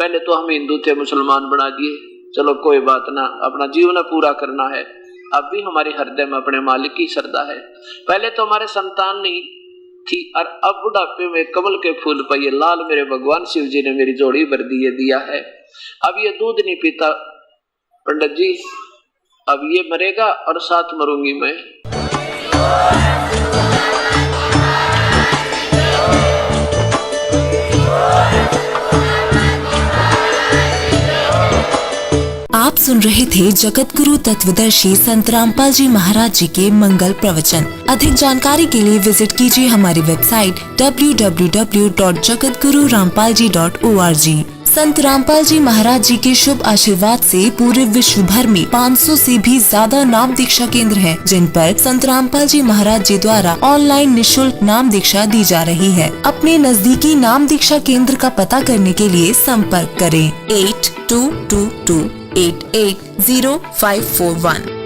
पहले तो हम हिंदू थे, मुसलमान बना दिए, चलो कोई बात ना, अपना जीवन पूरा करना है। अब भी हमारे हृदय में अपने मालिक की श्रद्धा है। पहले तो हमारे संतान नहीं थी, और अब बुढ़ापे में कमल के फूल पर ये लाल मेरे भगवान शिव जी ने मेरी जोड़ी भर दिया है। अब ये दूध नहीं पीता पंडित जी, अब ये मरेगा और साथ मरूंगी मैं। आप सुन रहे थे जगत गुरु तत्वदर्शी संत रामपाल जी महाराज जी के मंगल प्रवचन। अधिक जानकारी के लिए विजिट कीजिए हमारी वेबसाइट www.jagatgururampalji.org। संत रामपाल जी महाराज जी के शुभ आशीर्वाद से पूरे विश्व भर में 500 से भी ज्यादा नाम दीक्षा केंद्र हैं, जिन पर संत रामपाल जी महाराज जी द्वारा ऑनलाइन निशुल्क नाम दीक्षा दी जा रही है। अपने नजदीकी नाम दीक्षा केंद्र का पता करने के लिए संपर्क करें 8222880541।